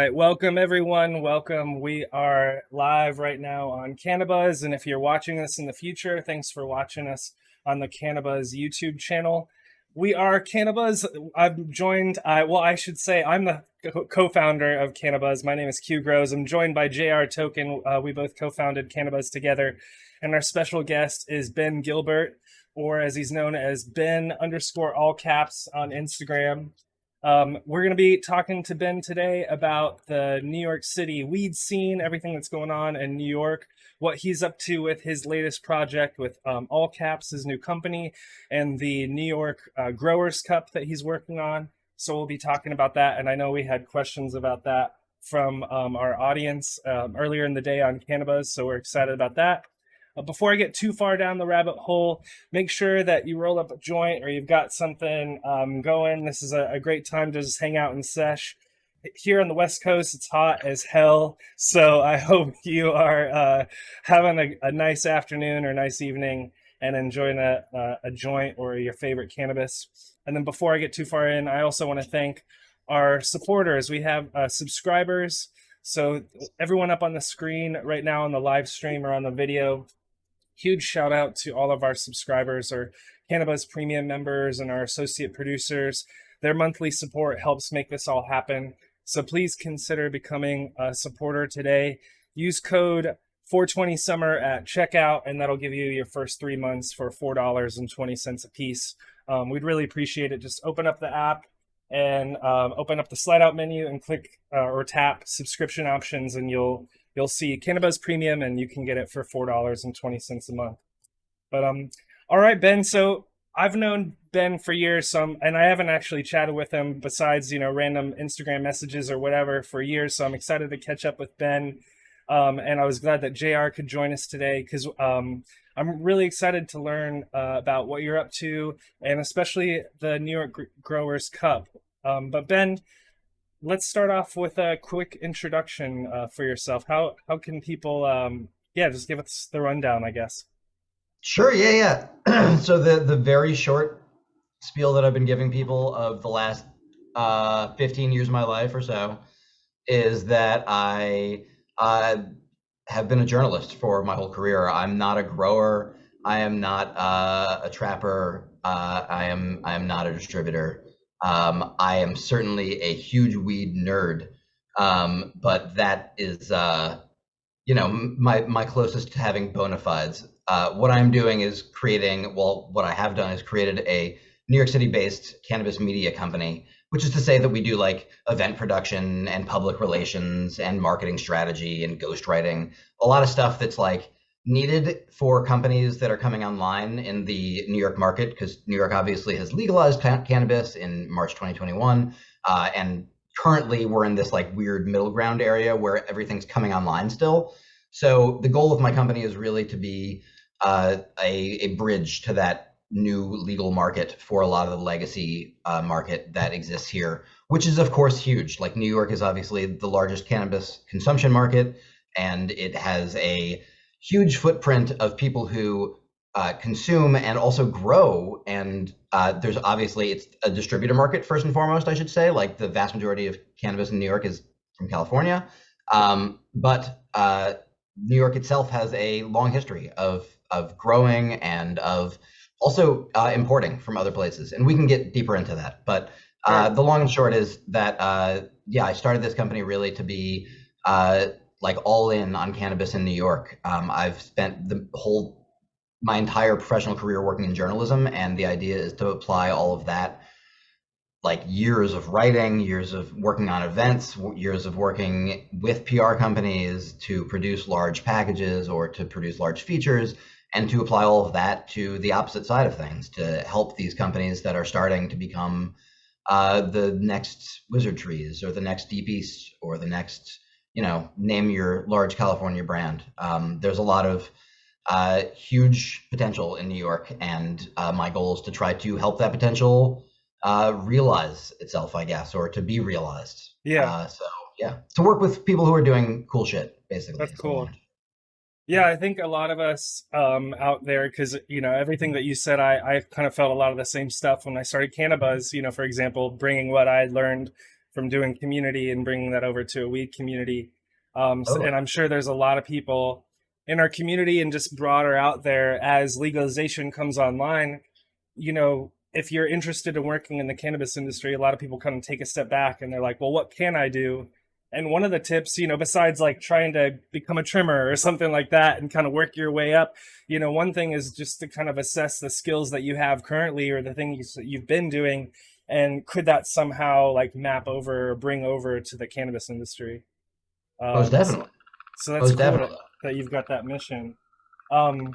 right, welcome everyone. Welcome. We are live right now on CannaBuzz, and if you're watching this in the future, thanks for watching us on the CannaBuzz YouTube channel. We are CannaBuzz. I'm joined. I should say I'm the co-founder of CannaBuzz. My name is Q Grows. I'm joined by JR Token. We both co-founded CannaBuzz together, and our special guest is Ben Gilbert, or as he's known as Ben underscore all caps on Instagram. We're going to be talking to Ben today about the New York City weed scene, everything that's going on in New York, what he's up to with his latest project with All Caps, his new company, and the New York Growers Cup that he's working on. So we'll be talking about that. And I know we had questions about that from our audience earlier in the day on CannaBuzz, so we're excited about that. Before I get too far down the rabbit hole, make sure that you roll up a joint or you've got something going. This is a great time to just hang out and sesh. Here on the West Coast, it's hot as hell. So I hope you are having a nice afternoon or nice evening and enjoying a joint or your favorite cannabis. And then before I get too far in, I also want to thank our supporters. We have subscribers. So everyone up on the screen right now on the live stream or on the video, huge shout out to all of our subscribers, our CannaBuzz Premium members, and our associate producers. Their monthly support helps make this all happen. So please consider becoming a supporter today. Use code 420summer at checkout, and that'll give you your first 3 months for $4.20 a piece. We'd really appreciate it. Just open up the app and open up the slide out menu and click or tap subscription options, and you'll see CannaBuzz Premium, and you can get it for $4.20 a month. But all right, Ben. So I've known Ben for years, and I haven't actually chatted with him besides random Instagram messages or whatever for years. So I'm excited to catch up with Ben, and I was glad that JR could join us today because I'm really excited to learn about what you're up to, and especially the New York Growers Cup. But Ben, let's start off with a quick introduction for yourself. How can people, just give us the rundown, I guess. Sure, yeah. So the very short spiel that I've been giving people of the last 15 years of my life or so is that I have been a journalist for my whole career. I'm not a grower. I am not a trapper. I am not a distributor. I am certainly a huge weed nerd, but that is, my closest to having bona fides. What I'm doing is what I have done is created a New York City-based cannabis media company, which is to say that we do like event production and public relations and marketing strategy and ghostwriting, a lot of stuff that's like needed for companies that are coming online in the New York market, because New York obviously has legalized cannabis in March 2021, and currently we're in this like weird middle ground area where everything's coming online still. So the goal of my company is really to be a bridge to that new legal market for a lot of the legacy market that exists here, which is of course huge. Like New York is obviously the largest cannabis consumption market, and it has a huge footprint of people who consume and also grow. And there's obviously, it's a distributor market first and foremost, I should say. Like the vast majority of cannabis in New York is from California. But New York itself has a long history of growing and of also importing from other places. And we can get deeper into that. But the long and short is that, I started this company really to be like all in on cannabis in New York. I've spent my entire professional career working in journalism, and the idea is to apply all of that, like years of writing, years of working on events, years of working with PR companies to produce large packages or to produce large features, and to apply all of that to the opposite side of things, to help these companies that are starting to become the next Wizard Trees or the next Deep East or the next, name your large California brand. There's a lot of huge potential in New York, and my goal is to try to help that potential realize itself, I guess, or to be realized. To work with people who are doing cool shit, basically. That's cool. Yeah, I think a lot of us out there, because, everything that you said, I kind of felt a lot of the same stuff when I started CannaBuzz, for example, bringing what I learned from doing community and bringing that over to a weed community. And Totally. I'm sure there's a lot of people in our community and just broader out there as legalization comes online. If you're interested in working in the cannabis industry, a lot of people kind of take a step back and they're like, well, what can I do? And one of the tips, besides like trying to become a trimmer or something like that and kind of work your way up, one thing is just to kind of assess the skills that you have currently or the things that you've been doing. And could that somehow like map over or bring over to the cannabis industry? Most Um, so, definitely. so that's Most cool that, definitely. that you've got that mission. Um,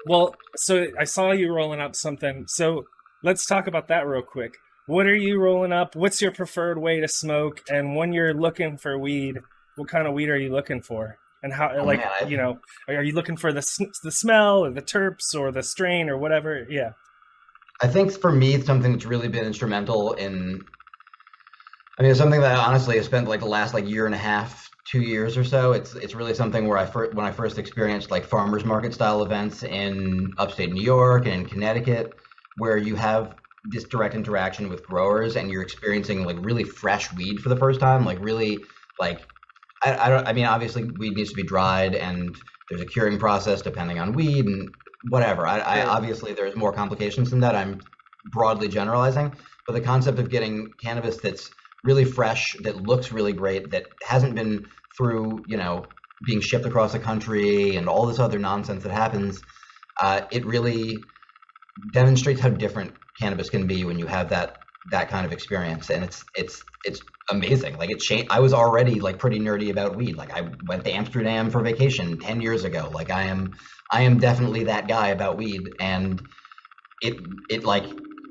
well, so I saw you rolling up something. So let's talk about that real quick. What are you rolling up? What's your preferred way to smoke? And when you're looking for weed, what kind of weed are you looking for? And how, Oh like, man, are you looking for the smell or the terps or the strain or whatever? Yeah. I think for me, it's something that's really been instrumental in. I mean, it's something that I honestly have spent like the last like year and a half, 2 years or so. It's really something where when I first experienced like farmers market style events in upstate New York and in Connecticut, where you have this direct interaction with growers and you're experiencing like really fresh weed for the first time, like really like I don't I mean obviously weed needs to be dried and there's a curing process depending on weed and whatever. I Sure. obviously there's more complications than that. I'm broadly generalizing, but the concept of getting cannabis that's really fresh, that looks really great, that hasn't been through, being shipped across the country and all this other nonsense that happens, it really demonstrates how different cannabis can be when you have that kind of experience, and it's amazing. Like it changed. I was already like pretty nerdy about weed. Like I went to Amsterdam for vacation 10 years ago. Like I am definitely that guy about weed, and it it like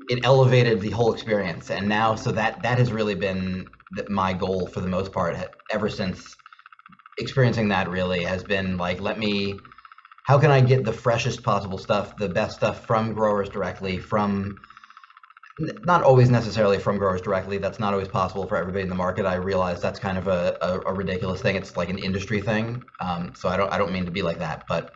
it elevated the whole experience. And now, so that has really been my goal for the most part ever since experiencing that. Really has been like, how can I get the freshest possible stuff, the best stuff from growers directly, from not always necessarily from growers directly. That's not always possible for everybody in the market. I realize that's kind of a ridiculous thing. It's like an industry thing. So I don't mean to be like that, but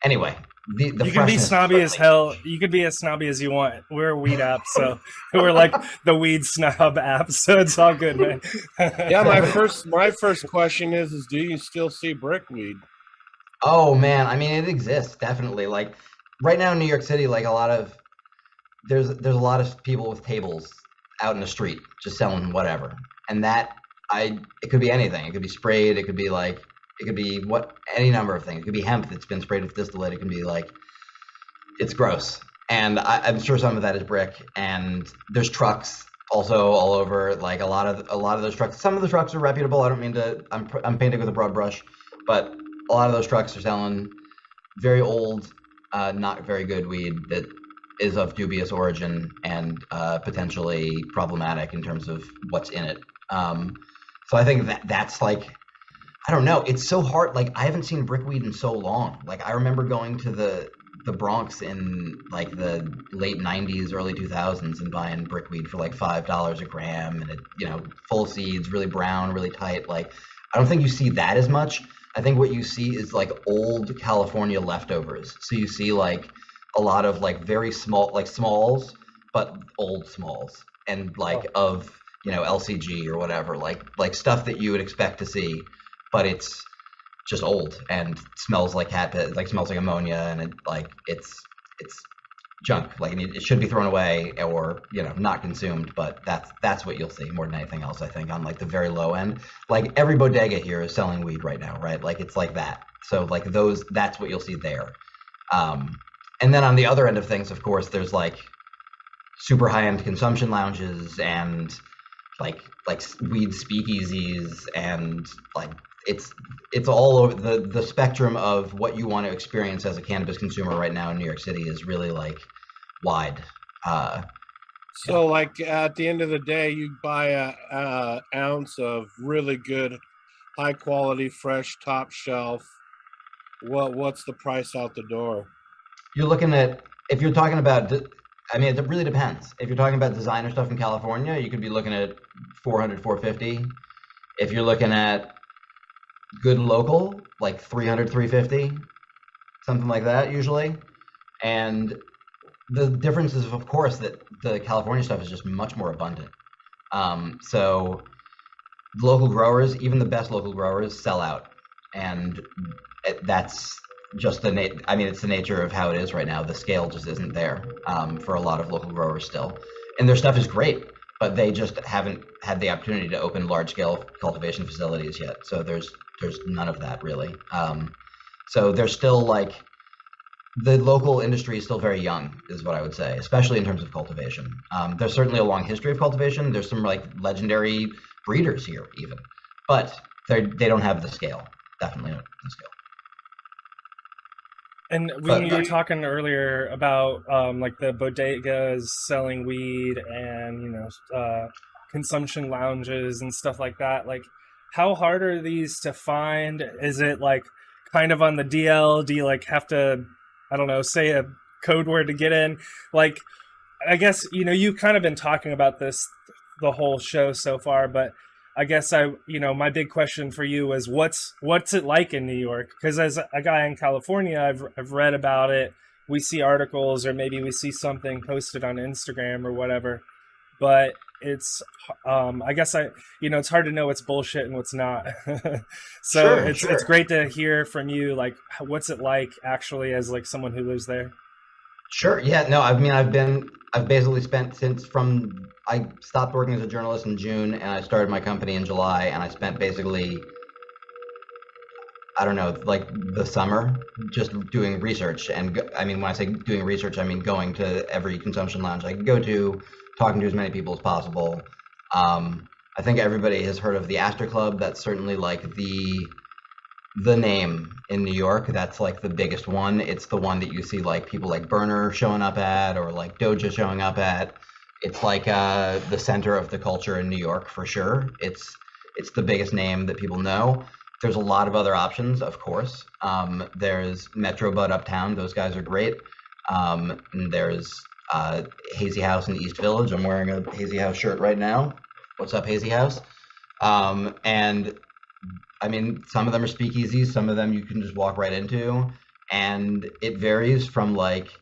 anyway, the You can be freshness snobby as certainly. hell. You could be as snobby as you want. We're a weed app, so we're like the weed snob app, so it's all good, man. Yeah, my first question is do you still see brickweed? Oh man, I mean it exists definitely. Like right now in New York City, like there's a lot of people with tables out in the street just selling whatever, and it could be anything. It could be sprayed. It could be any number of things. It could be hemp that's been sprayed with distillate. It can be like it's gross, and I'm sure some of that is brick. And there's trucks also all over. Like a lot of those trucks. Some of the trucks are reputable. I don't mean to. I'm painting with a broad brush, but a lot of those trucks are selling very old, not very good weed that is of dubious origin and potentially problematic in terms of what's in it. So I think that's like, I don't know. It's so hard. Like I haven't seen brickweed in so long. Like I remember going to the Bronx in like the late '90s, early 2000s, and buying brickweed for like $5 a gram, and full seeds, really brown, really tight. Like I don't think you see that as much. I think what you see is like old California leftovers. So you see like a lot of like very small, like smalls, but old smalls, and like Oh, of LCG or whatever, like stuff that you would expect to see, but it's just old and smells like cat piss, like smells like ammonia, and it's junk. Like it should be thrown away or not consumed. But that's what you'll see more than anything else. I think on like the very low end, like every bodega here is selling weed right now, right? Like it's like that. So like that's what you'll see there. Um, and then on the other end of things, of course, there's like super high end consumption lounges and like weed speakeasies, and like it's all over the spectrum of what you want to experience as a cannabis consumer right now in New York City is really like wide. Yeah. so like at the end of the day, you buy a ounce of really good, high quality, fresh, top shelf. What's the price out the door? You're looking at, if you're talking about, I mean, it really depends. If you're talking about designer stuff in California, you could be looking at 400, 450. If you're looking at good local, like 300, 350, something like that usually. And the difference is, of course, that the California stuff is just much more abundant. So local growers, even the best local growers, sell out, and that's just I mean, it's the nature of how it is right now. The scale just isn't there for a lot of local growers still, and their stuff is great, but they just haven't had the opportunity to open large-scale cultivation facilities yet. So there's none of that really. So there's still like the local industry is still very young, is what I would say, especially in terms of cultivation. There's certainly a long history of cultivation. There's some like legendary breeders here even, but they don't have the scale. Definitely not the scale. And when you were talking earlier about like the bodegas selling weed and consumption lounges and stuff like that, like how hard are these to find? Is it like kind of on the DL? Do you like have to, I don't know, say a code word to get in? Like, I guess you've kind of been talking about this the whole show so far, but I guess my big question for you is what's it like in New York? Because as a guy in California, I've read about it. We see articles or maybe we see something posted on Instagram or whatever, but it's I guess it's hard to know what's bullshit and what's not. So sure. It's great to hear from you, like what's it like actually as like someone who lives there. Sure. Yeah. No. I mean, I've basically spent I stopped working as a journalist in June and I started my company in July, and I spent basically, I don't know, like the summer just doing research. And I mean, when I say doing research, I mean going to every consumption lounge I could go to, talking to as many people as possible. I think everybody has heard of the Astor Club. That's certainly like the name in New York. That's like the biggest one. It's the one that you see like people like Burner showing up at, or like Doja showing up at. It's like the center of the culture in New York for sure. It's the biggest name that people know. There's a lot of other options, of course. There's Metro Bud Uptown. Those guys are great. And there's Hazy House in East Village. I'm wearing a Hazy House shirt right now. What's up, Hazy House? And I mean, some of them are speakeasies. Some of them you can just walk right into. And it varies from like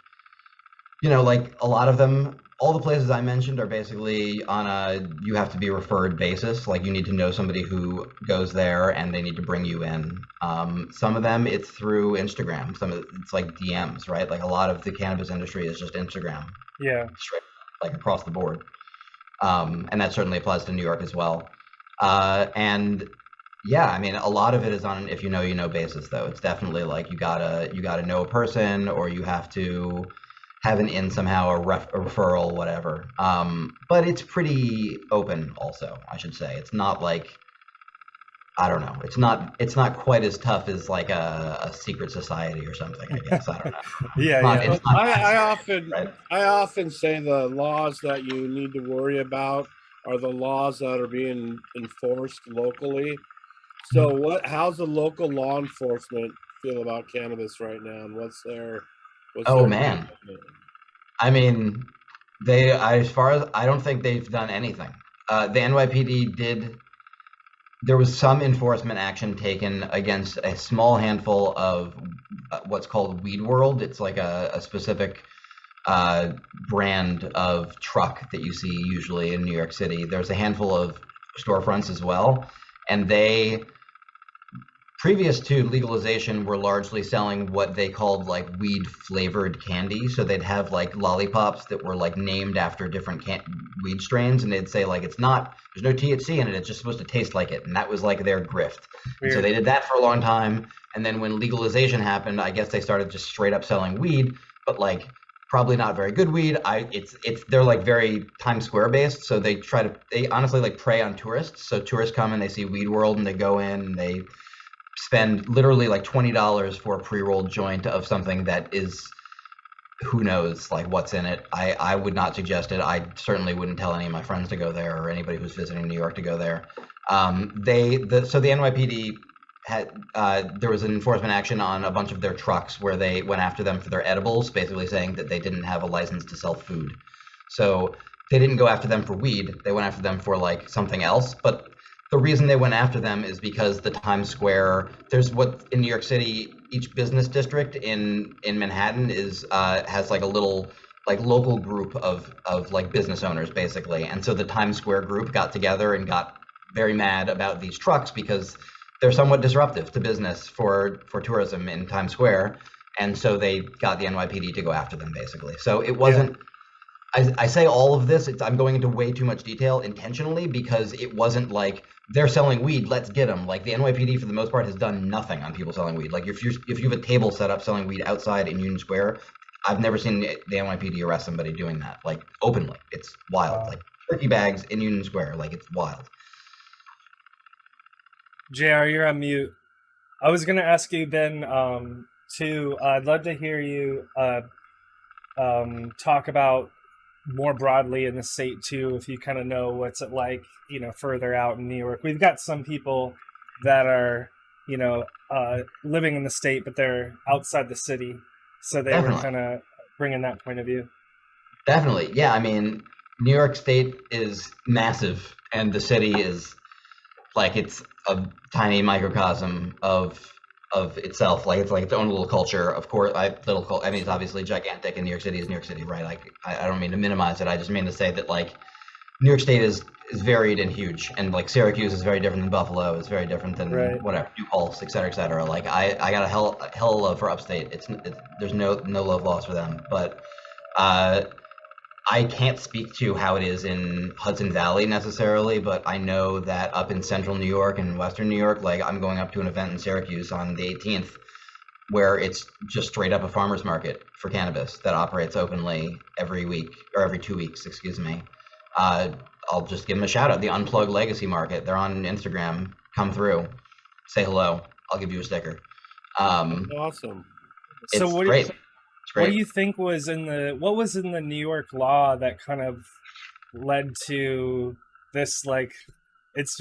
a lot of them, all the places I mentioned are basically on you have to be referred basis. Like you need to know somebody who goes there and they need to bring you in. Some of them it's through Instagram. It's like DMs, right? Like a lot of the cannabis industry is just Instagram. Yeah. Straight, like across the board. And that certainly applies to New York as well. And yeah, I mean, a lot of it is on an if you know basis, though. It's definitely like you gotta know a person, or you have to have an in somehow, a referral, whatever. But it's pretty open, also. I should say it's not like, I don't know. It's not quite as tough as like a secret society or something, I guess. I don't know. Yeah. I often say the laws that you need to worry about are the laws that are being enforced locally. So how's the local law enforcement feel about cannabis right now, and what's their man. I mean, as far as I don't think they've done anything. The NYPD there was some enforcement action taken against a small handful of what's called Weed World. It's like a specific brand of truck that you see usually in New York City. There's a handful of storefronts as well, and they, previous to legalization, were largely selling what they called like weed flavored candy. So they'd have like lollipops that were like named after different weed strains, and they'd say like there's no THC in it, it's just supposed to taste like it. And that was like their grift. And so they did that for a long time. And then when legalization happened, I guess they started just straight up selling weed, but like probably not very good weed. They're like very Times Square based. So they honestly like prey on tourists. So tourists come and they see Weed World and they go in and they spend literally like $20 for a pre-rolled joint of something that is, who knows like what's in it. I would not suggest it. I certainly wouldn't tell any of my friends to go there, or anybody who's visiting New York to go there. So the NYPD had there was an enforcement action on a bunch of their trucks where they went after them for their edibles, basically saying that they didn't have a license to sell food. So they didn't go after them for weed. They went after them for like something else. But the reason they went after them is because the Times Square, there's what in New York City, each business district in Manhattan has like a little like local group of like business owners basically. And so the Times Square group got together and got very mad about these trucks because they're somewhat disruptive to business for tourism in Times Square. And so they got the NYPD to go after them basically. So it wasn't, I say all of this, I'm going into way too much detail intentionally because it wasn't like they're selling weed, let's get them. Like the NYPD for the most part has done nothing on people selling weed. Like if you have a table set up selling weed outside in Union Square, I've never seen the NYPD arrest somebody doing that, like openly. It's wild. Like turkey bags in Union Square, like it's wild. JR, you're on mute. I was going to ask you, Ben, too. I'd love to hear you talk about more broadly in the state too, if you kind of know what's it like, you know, further out in New York. We've got some people that are, you know, living in the state, but they're outside the city. So they were kind of bringing that point of view. Definitely. Yeah. I mean, New York State is massive and the city is like, it's a tiny microcosm of itself. Like it's like its own little culture. Of course, I mean, it's obviously gigantic, and New York City is New York City, right? Like I don't mean to minimize it. I just mean to say that like New York State is varied and huge, and like Syracuse is very different than Buffalo. It's very different than whatever New Paltz, et cetera, et cetera. Like I got a hell of love for Upstate. There's no love lost for them, but I can't speak to how it is in Hudson Valley necessarily, but I know that up in central New York and western New York, like I'm going up to an event in Syracuse on the 18th where it's just straight up a farmer's market for cannabis that operates openly every week or every 2 weeks, excuse me. I'll just give them a shout out, the Unplugged Legacy Market. They're on Instagram. Come through, say hello. I'll give you a sticker. Awesome. It's great. What do you think was in the New York law that kind of led to this? Like, it's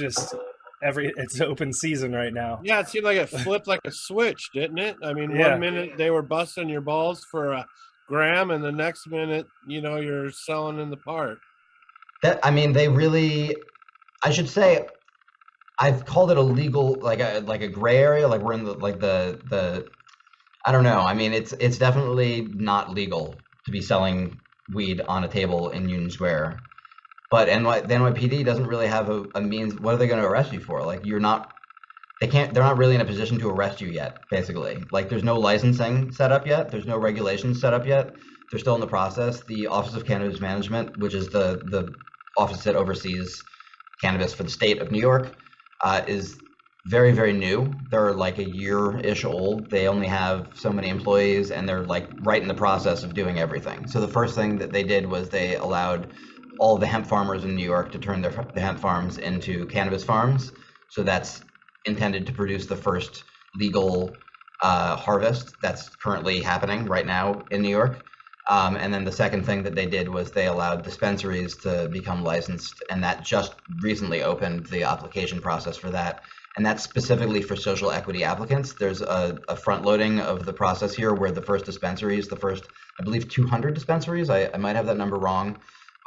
open season right now. Yeah, it seemed like it flipped like a switch, didn't it? I mean, 1 minute they were busting your balls for a gram, and the next minute, you know, you're selling in the park. I mean, they really, I should say, I've called it a legal, like a gray area. Like we're in the I don't know. I mean, it's definitely not legal to be selling weed on a table in Union Square. But the NYPD doesn't really have a means. What are they going to arrest you for? Like they're not really in a position to arrest you yet, basically. Like there's no licensing set up yet. There's no regulations set up yet. They're still in the process. The Office of Cannabis Management, which is the office that oversees cannabis for the state of New York, is very, very new. They're like a year-ish old. They only have so many employees, and they're like right in the process of doing everything. So the first thing that they did was they allowed all the hemp farmers in New York to turn the hemp farms into cannabis farms. So that's intended to produce the first legal harvest that's currently happening right now in New York. And then the second thing that they did was they allowed dispensaries to become licensed, and that just recently opened the application process for that. And that's specifically for social equity applicants. There's a front loading of the process here where the first dispensaries, I believe 200 dispensaries, I might have that number wrong,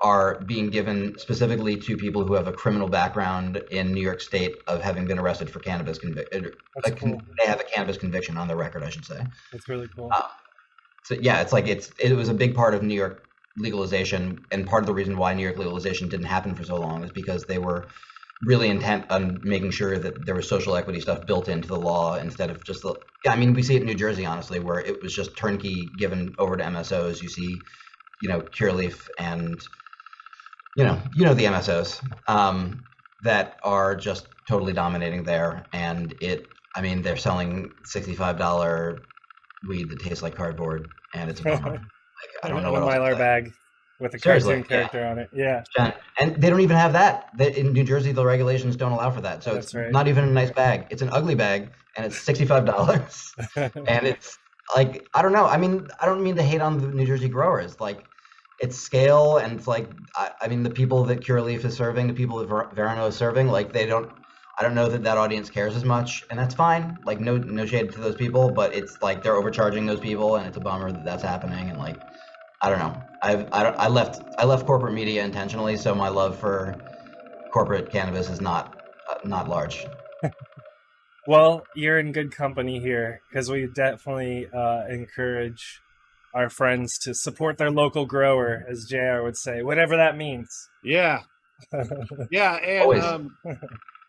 are being given specifically to people who have a criminal background in New York State of having been arrested for cannabis conviction. Cool. They have a cannabis conviction on their record, I should say. That's really cool. So yeah, it's like it was a big part of New York legalization, and part of the reason why New York legalization didn't happen for so long is because they were really intent on making sure that there was social equity stuff built into the law instead of just I mean, we see it in New Jersey, honestly, where it was just turnkey given over to MSOs. You see, you know, Cureleaf and, you know the MSOs that are just totally dominating there. And I mean, they're selling $65 weed that tastes like cardboard, and it's a bummer. Like, I don't know what else. A Mylar bag with a cartoon character on it. Yeah. And they don't even have that. In New Jersey, the regulations don't allow for that. So it's not even a nice bag. It's an ugly bag, and it's $65. And it's like, I don't know. I mean, I don't mean to hate on the New Jersey growers. Like, it's scale, and it's like, I mean, the people that Cureleaf is serving, the people that Verano is serving, like, I don't know that audience cares as much, and that's fine. Like, no shade to those people, but it's like they're overcharging those people, and it's a bummer that that's happening. And like, I don't know. I left corporate media intentionally, so my love for corporate cannabis is not large. Well, you're in good company here, because we definitely encourage our friends to support their local grower, as JR would say, whatever that means. Yeah. Yeah. And Always.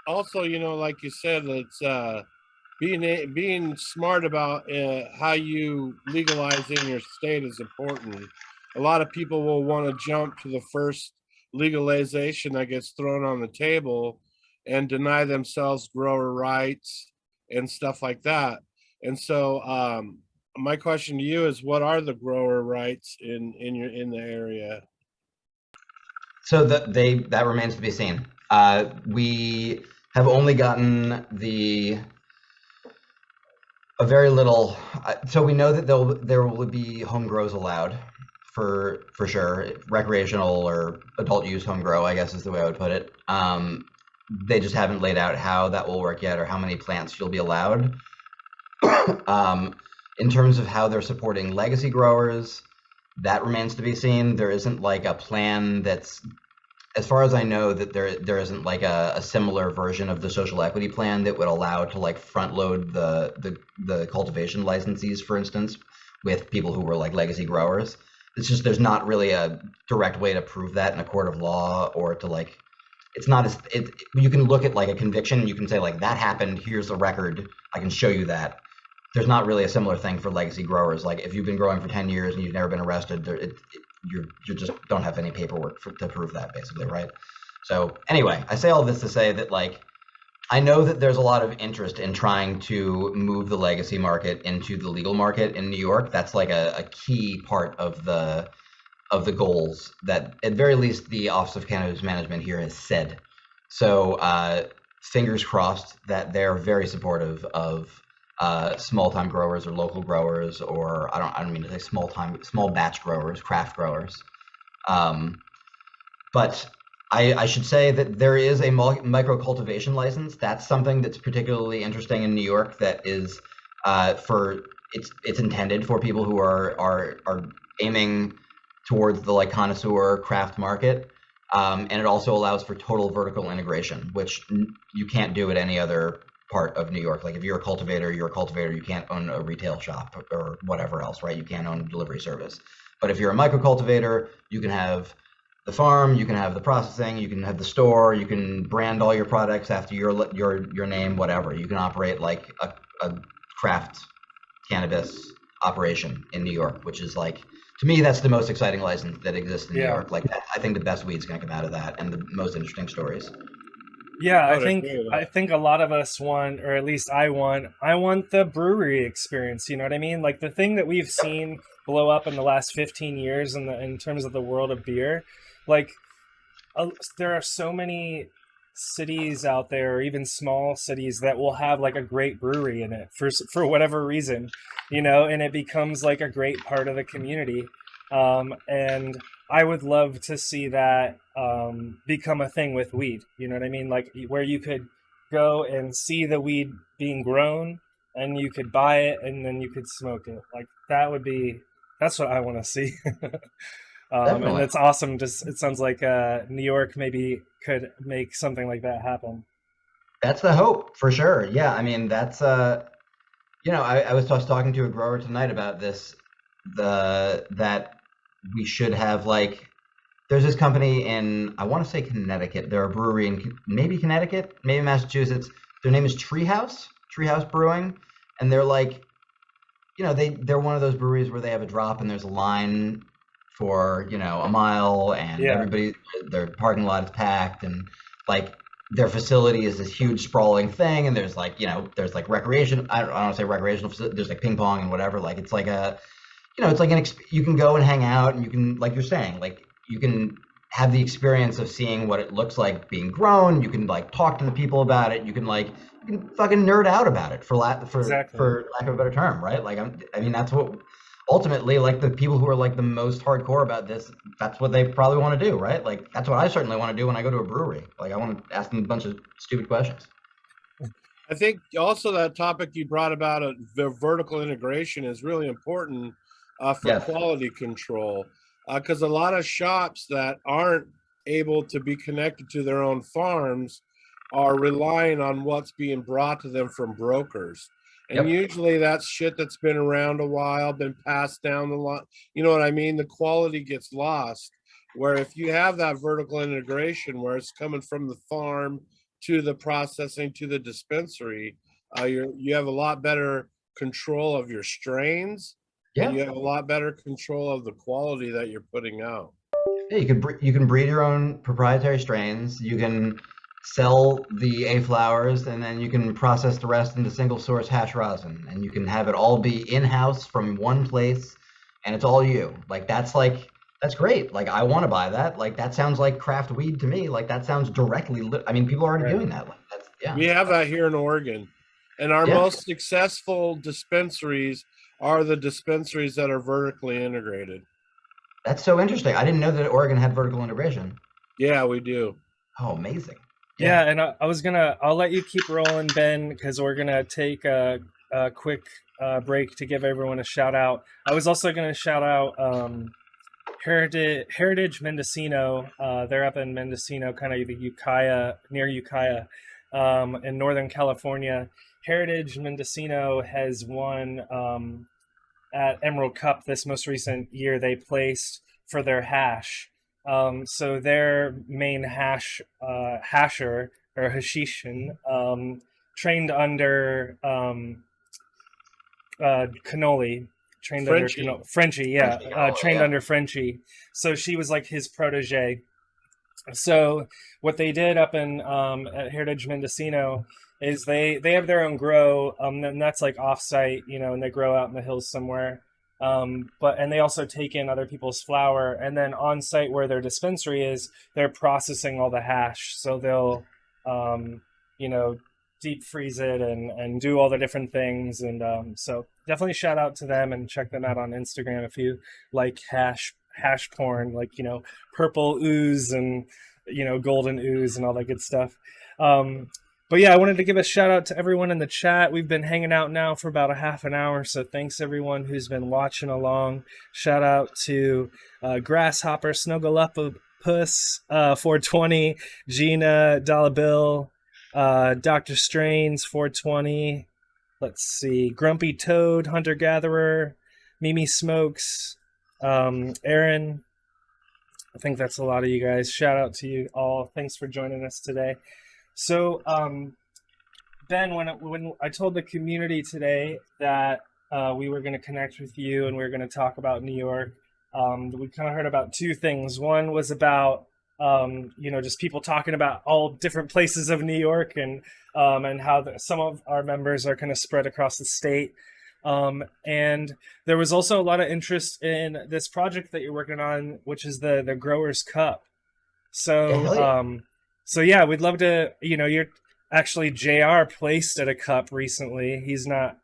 also, you know, like you said, it's being smart about how you legalize in your state is important. A lot of people will want to jump to the first legalization that gets thrown on the table and deny themselves grower rights and stuff like that. And so, my question to you is, what are the grower rights in the area? So that remains to be seen. We have only gotten a very little. So we know that there will be home grows allowed for sure, recreational or adult use home grow, I guess is the way I would put it. They just haven't laid out how that will work yet or how many plants you'll be allowed. In terms of how they're supporting legacy growers, that remains to be seen. There isn't like a plan that's, as far as I know, that there isn't like a similar version of the social equity plan that would allow to like front load the cultivation licensees, for instance, with people who were like legacy growers. It's just there's not really a direct way to prove that in a court of law, or to like, it's not as you can look at like a conviction, you can say like that happened, here's a record, I can show you that. There's not really a similar thing for legacy growers. Like if you've been growing for 10 years and you've never been arrested, you just don't have any paperwork to prove that, basically, right? So anyway, I say all this to say that like I know that there's a lot of interest in trying to move the legacy market into the legal market in New York. That's like a key part of the goals that at very least the Office of Cannabis Management here has said. So fingers crossed that they're very supportive of small-time growers or local growers, or I don't mean to say small batch growers, craft growers. But I should say that there is a micro cultivation license. That's something that's particularly interesting in New York. That is it's intended for people who are aiming towards the like connoisseur craft market. And it also allows for total vertical integration, which you can't do at any other part of New York. Like if you're a cultivator, you can't own a retail shop or whatever else, right? You can't own a delivery service. But if you're a micro cultivator, you can have the farm, you can have the processing, you can have the store, you can brand all your products after your name, whatever. You can operate like a craft cannabis operation in New York, which is like, to me, that's the most exciting license that exists in New York. Like I think the best weed's gonna come out of that, and the most interesting stories. Yeah, I think a lot of us want, or at least I want the brewery experience. You know what I mean? Like the thing that we've seen blow up in the last 15 years in terms of the world of beer. Like there are so many cities out there, or even small cities, that will have like a great brewery in it for whatever reason, you know, and it becomes like a great part of the community. And I would love to see that become a thing with weed. You know what I mean? Like where you could go and see the weed being grown, and you could buy it, and then you could smoke it. Like that's what I want to see. And it's awesome. Just it sounds like New York maybe could make something like that happen. That's the hope for sure. Yeah, I mean that's I was just talking to a grower tonight about this. That we should have like, there's this company in, I want to say Connecticut. They're a brewery in maybe Connecticut, maybe Massachusetts. Their name is Treehouse Brewing, and they're like, they're one of those breweries where they have a drop and there's a line for a mile, and everybody, their parking lot is packed, and like their facility is this huge sprawling thing, and there's like there's like recreation. I don't want to say recreational facility. There's like ping pong and whatever. Like it's like it's like you can go and hang out, and you can, like you're saying, like you can have the experience of seeing what it looks like being grown. You can like talk to the people about it. You can fucking nerd out about it for lack of a better term, right? Like I mean that's what ultimately, like the people who are like the most hardcore about this, that's what they probably want to do, right? Like that's what I certainly want to do when I go to a brewery. Like I want to ask them a bunch of stupid questions. I think also that topic you brought about the vertical integration is really important for quality control, because a lot of shops that aren't able to be connected to their own farms are relying on what's being brought to them from brokers. And usually that's shit that's been around a while, been passed down the line. You know what I mean? The quality gets lost. Where if you have that vertical integration where it's coming from the farm to the processing to the dispensary, you have a lot better control of your strains, and you have a lot better control of the quality that you're putting out. Yeah, you can breed your own proprietary strains. You can sell the A flowers, and then you can process the rest into single source hash rosin, and you can have it all be in-house from one place, and it's all you. That's great. Like, I want to buy that. Like, that sounds like craft weed to me. Like, that sounds directly I mean, people are already doing that. Like, we have that here in Oregon, and our most successful dispensaries are the dispensaries that are vertically integrated. That's so interesting. I didn't know that Oregon had vertical integration. Yeah, we do. Oh, amazing. Yeah, and I'll let you keep rolling, Ben, because we're gonna take a quick break to give everyone a shout out. I was also gonna shout out Heritage Mendocino. They're up in Mendocino, kind of the Ukiah, near Ukiah, in Northern California. Heritage Mendocino has won at Emerald Cup this most recent year. They placed for their hash. So their main hasher or hashishin trained under Cannoli, trained Frenchie. under Frenchie, yeah, trained under Frenchie. So she was like his protege. So what they did up in at Heritage Mendocino is they have their own grow, and that's like offsite, and they grow out in the hills somewhere. And they also take in other people's flower, and then on site where their dispensary is, they're processing all the hash. So they'll, deep freeze it and do all the different things. And so definitely shout out to them and check them out on Instagram if you like hash porn, like, purple ooze and, golden ooze and all that good stuff. But yeah, I wanted to give a shout out to everyone in the chat. We've been hanging out now for about a half an hour, so thanks everyone who's been watching along. Shout out to Grasshopper, Snuggleuppuss, 420, Gina, Dollar Bill, Dr. Strains, 420. Let's see, Grumpy Toad, Hunter Gatherer, Mimi Smokes, Aaron. I think that's a lot of you guys. Shout out to you all. Thanks for joining us today. So, Ben, when I told the community today that we were going to connect with you and we were going to talk about New York, we kind of heard about two things. One was about, just people talking about all different places of New York and how some of our members are kind of spread across the state. And there was also a lot of interest in this project that you're working on, which is the Growers Cup. So, So yeah, we'd love to, you're actually JR placed at a cup recently. He's not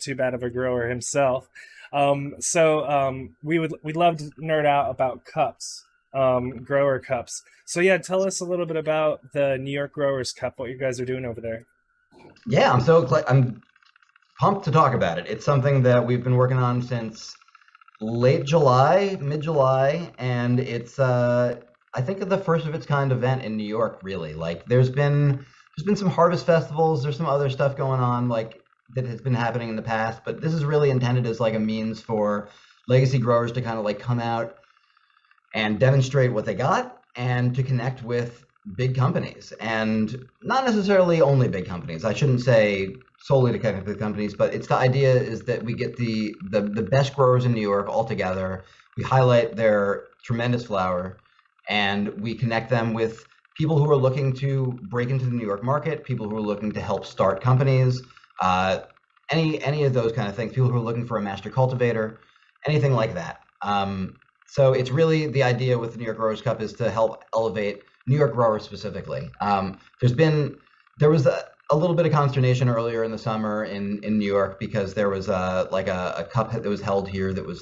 too bad of a grower himself. We'd love to nerd out about cups, grower cups. So yeah, tell us a little bit about the New York Growers Cup, what you guys are doing over there. Yeah, I'm pumped to talk about it. It's something that we've been working on since mid July, and it's I think of the first of its kind event in New York, really. Like, there's been some harvest festivals, there's some other stuff going on like that has been happening in the past, but this is really intended as like a means for legacy growers to kind of like come out and demonstrate what they got and to connect with big companies, and not necessarily only big companies. I shouldn't say solely to connect with companies, but it's the idea is that we get the best growers in New York all together. We highlight their tremendous flower, and we connect them with people who are looking to break into the New York market, people who are looking to help start companies, any of those kind of things, people who are looking for a master cultivator, anything like that. So it's really the idea with the New York Growers Cup is to help elevate New York growers specifically. There was a little bit of consternation earlier in the summer in New York because there was a cup that was held here that was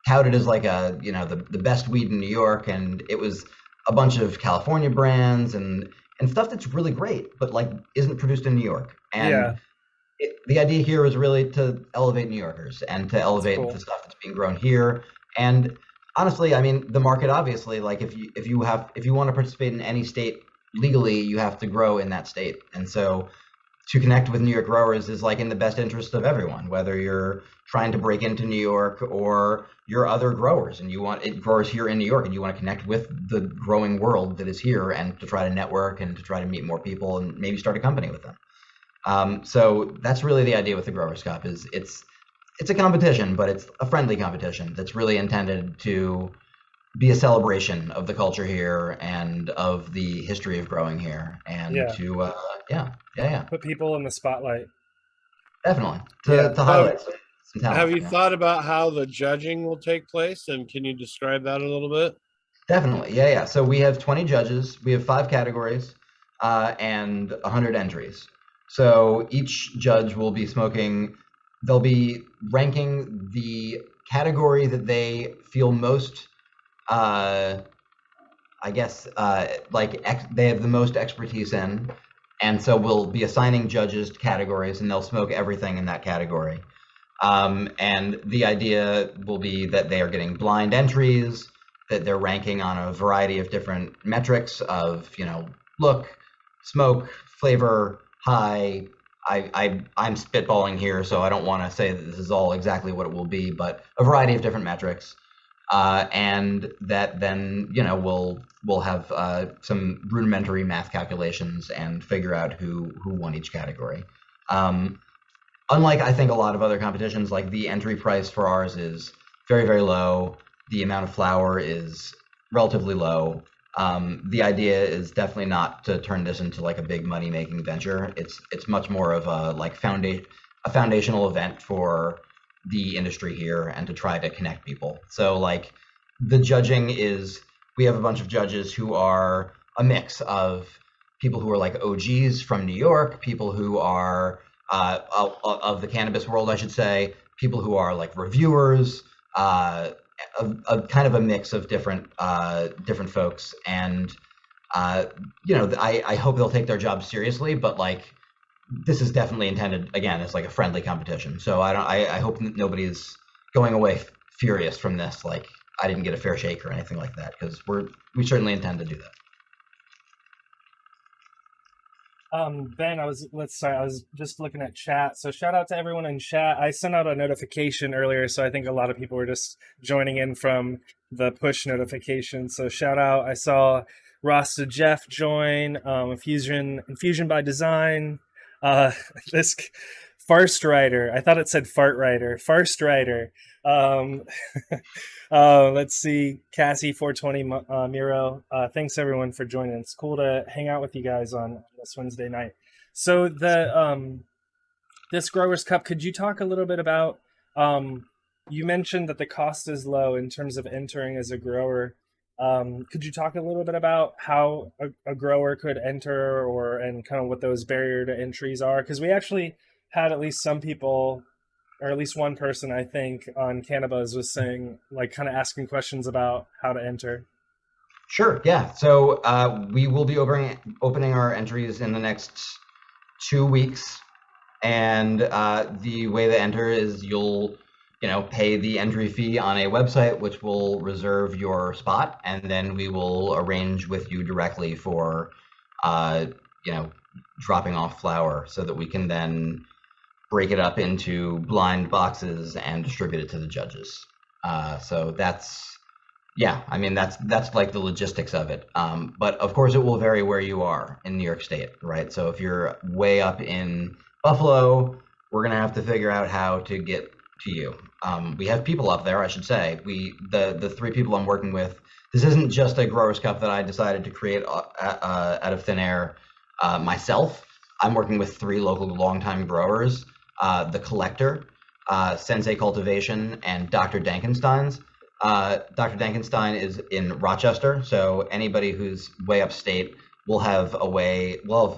touted as the best weed in New York, and it was a bunch of California brands and stuff that's really great, but isn't produced in New York. And the idea here is really to elevate New Yorkers and to elevate the stuff that's being grown here. And honestly, I mean, the market obviously, if you want to participate in any state legally, you have to grow in that state. And so to connect with New York growers is like in the best interest of everyone, whether you're trying to break into New York or you're other growers and you want growers here in New York and you want to connect with the growing world that is here and to try to network and to try to meet more people and maybe start a company with them. So that's really the idea with the Growers Cup. Is it's a competition, but it's a friendly competition that's really intended to be a celebration of the culture here and of the history of growing here, and to put people in the spotlight. Definitely to highlight some talent. Have you thought about how the judging will take place, and can you describe that a little bit? Definitely, yeah. So we have 20 judges. We have 5 categories and 100 entries. So each judge will be smoking. They'll be ranking the category that they feel most, they have the most expertise in, and so we'll be assigning judges to categories, and they'll smoke everything in that category. And the idea will be that they are getting blind entries, that they're ranking on a variety of different metrics of, look, smoke, flavor, high. I'm spitballing here, so I don't want to say that this is all exactly what it will be, but a variety of different metrics. And that then, we'll have some rudimentary math calculations and figure out who won each category. Unlike, I think, a lot of other competitions, like the entry price for ours is very, very low. The amount of flour is relatively low. The idea is definitely not to turn this into like a big money-making venture. It's much more of a foundational event for the industry here and to try to connect people. So like the judging is, we have a bunch of judges who are a mix of people who are like OGs from New York, people who are of the cannabis world, I should say, people who are like reviewers, a kind of a mix of different folks, and I hope they'll take their job seriously, but like this is definitely intended again as like a friendly competition. So I hope nobody's going away furious from this, like I didn't get a fair shake or anything like that, because we certainly intend to do that. Ben, I was just looking at chat. So shout out to everyone in chat. I sent out a notification earlier, so I think a lot of people were just joining in from the push notification. So shout out. I saw Rasta Jeff join, Infusion by Design, this Farst Rider. I thought it said Fart Rider. Farst Rider. Let's see, Cassie 420 Miro. Thanks everyone for joining. It's cool to hang out with you guys on this Wednesday night. So the this Growers Cup, could you talk a little bit about, you mentioned that the cost is low in terms of entering as a grower. Could you talk a little bit about how a grower could enter and kind of what those barrier to entries are? Because we actually had at least some people, or at least one person, I think, on CannaBuzz was saying, like, kind of asking questions about how to enter. Sure, yeah. So we will be opening our entries in the next 2 weeks. And the way to enter is you'll, pay the entry fee on a website, which will reserve your spot. And then we will arrange with you directly for, dropping off flour so that we can then break it up into blind boxes and distribute it to the judges. So that's like the logistics of it. But of course it will vary where you are in New York State, right? So if you're way up in Buffalo, we're gonna have to figure out how to get to you. We have people up there, I should say. The 3 people I'm working with, this isn't just a Growers Cup that I decided to create out of thin air myself. I'm working with 3 local longtime growers, The Collector, Sensei Cultivation, and Dr. Dankenstein's. Dr. Dankenstein is in Rochester, so anybody who's way upstate will have